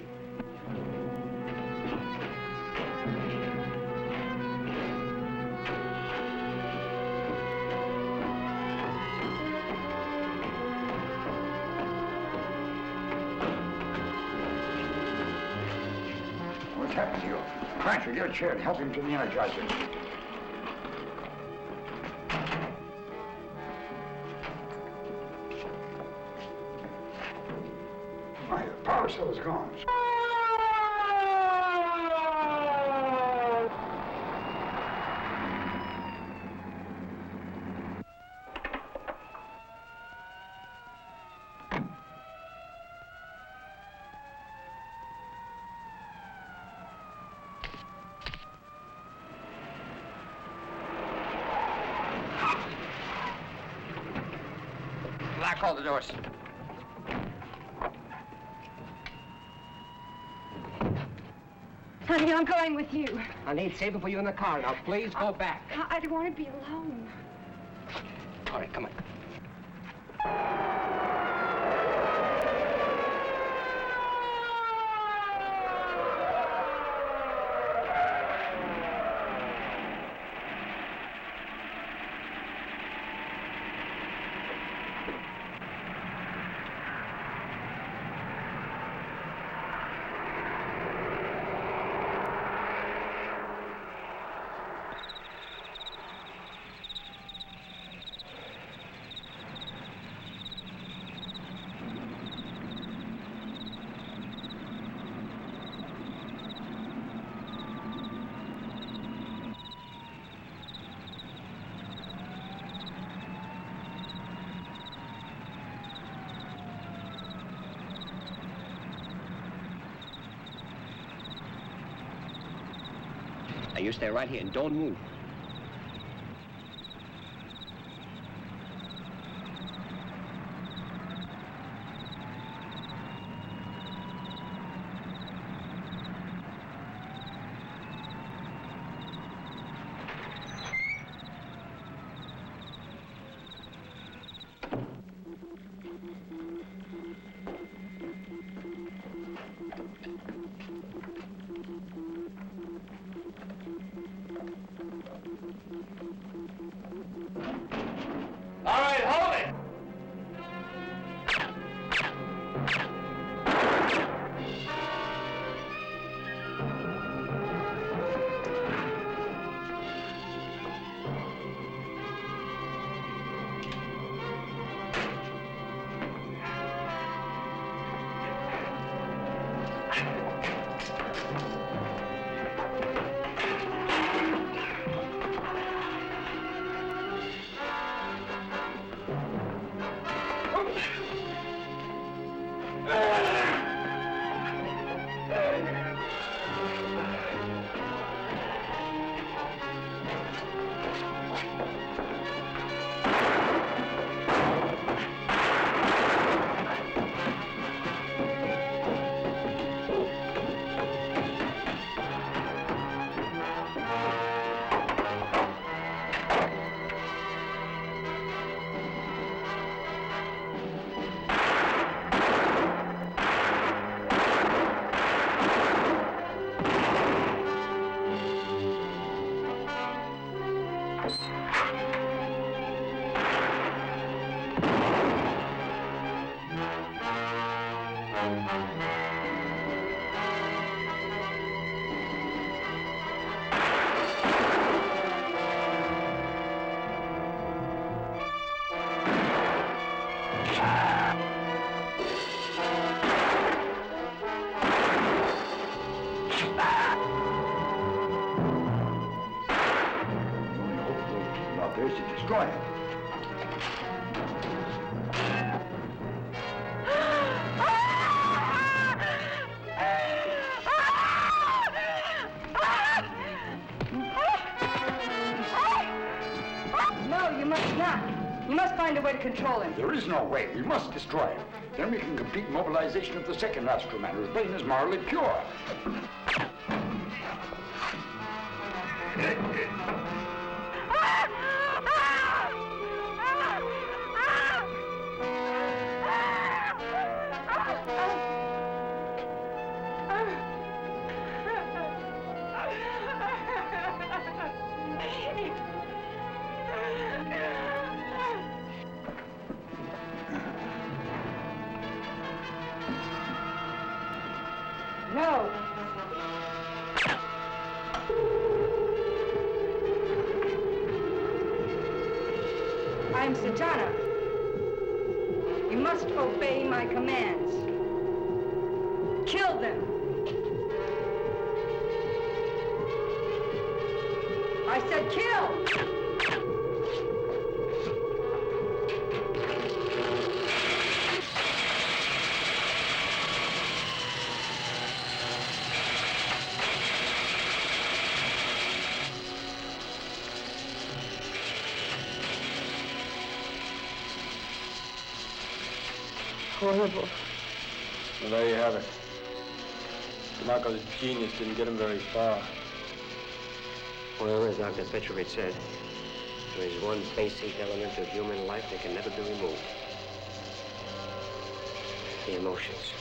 What's happened to you? Franchot, get a chair and help him to the energizer. My power cell is gone. Lock all the doors. Honey, I'm going with you. I need saving for you in the car. Now, please go back. I don't want to be alone. All right, come on. Now, you stay right here and don't move. All right, hold it! Out there is to destroy it. No, you must not. You must find a way to control him. There is no way. We must destroy him. Then we can complete mobilization of the second Astro-Man, whose brain is morally pure. No. I am Sajana. You must obey my commands. Kill them. I said kill. Horrible. Well, there you have it. Marco's genius didn't get him very far. Whatever Dr. Petrovich said, There's one basic element of human life that can never be removed. The emotions.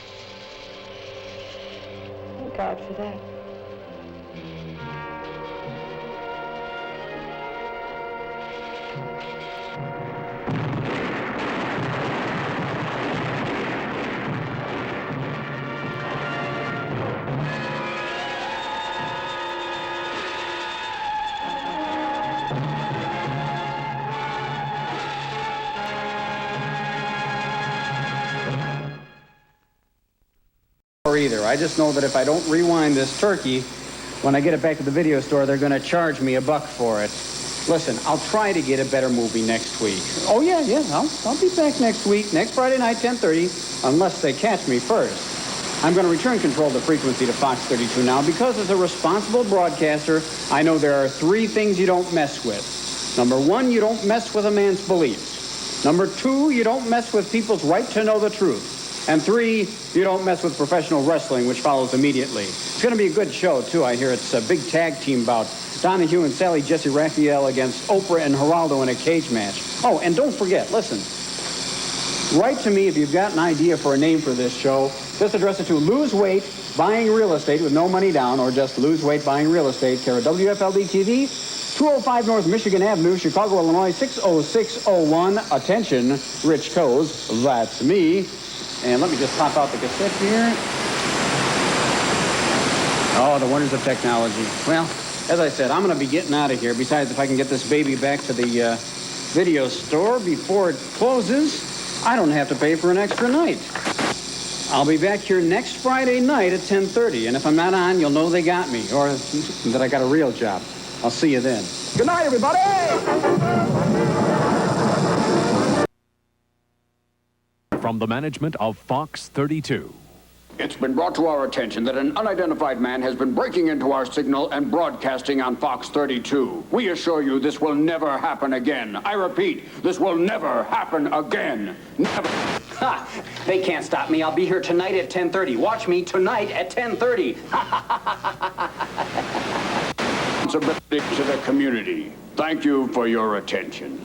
Thank God for that. Either. I just know that if I don't rewind this turkey, when I get it back to the video store, they're going to charge me $1 for it. Listen, I'll try to get a better movie next week. Oh, yeah, I'll be back next week, next Friday night, 10:30, unless they catch me first. I'm going to return control of the frequency to Fox 32 now because as a responsible broadcaster, I know there are 3 things you don't mess with. Number 1, you don't mess with a man's beliefs. Number 2, you don't mess with people's right to know the truth. And 3, you don't mess with professional wrestling, which follows immediately. It's going to be a good show, too. I hear it's a big tag team bout. Donahue and Sally Jesse Raphael against Oprah and Geraldo in a cage match. Oh, and don't forget, listen, write to me if you've got an idea for a name for this show. Just address it to Lose Weight Buying Real Estate with no money down, or just Lose Weight Buying Real Estate, care of WFLD-TV, 205 North Michigan Avenue, Chicago, Illinois, 60601. Attention, Rich Koz, that's me. And let me just pop out the cassette here. Oh, the wonders of technology. Well, as I said, I'm going to be getting out of here. Besides, if I can get this baby back to the video store before it closes, I don't have to pay for an extra night. I'll be back here next Friday night at 10:30. And if I'm not on, you'll know they got me, or that I got a real job. I'll see you then. Good night, everybody! From the management of Fox 32. It's been brought to our attention that an unidentified man has been breaking into our signal and broadcasting on Fox 32. We assure you this will never happen again. I repeat, this will never happen again. Never. Ha! They can't stop me. I'll be here tonight at 10:30. Watch me tonight at 10:30. Responsibility to the community. Thank you for your attention.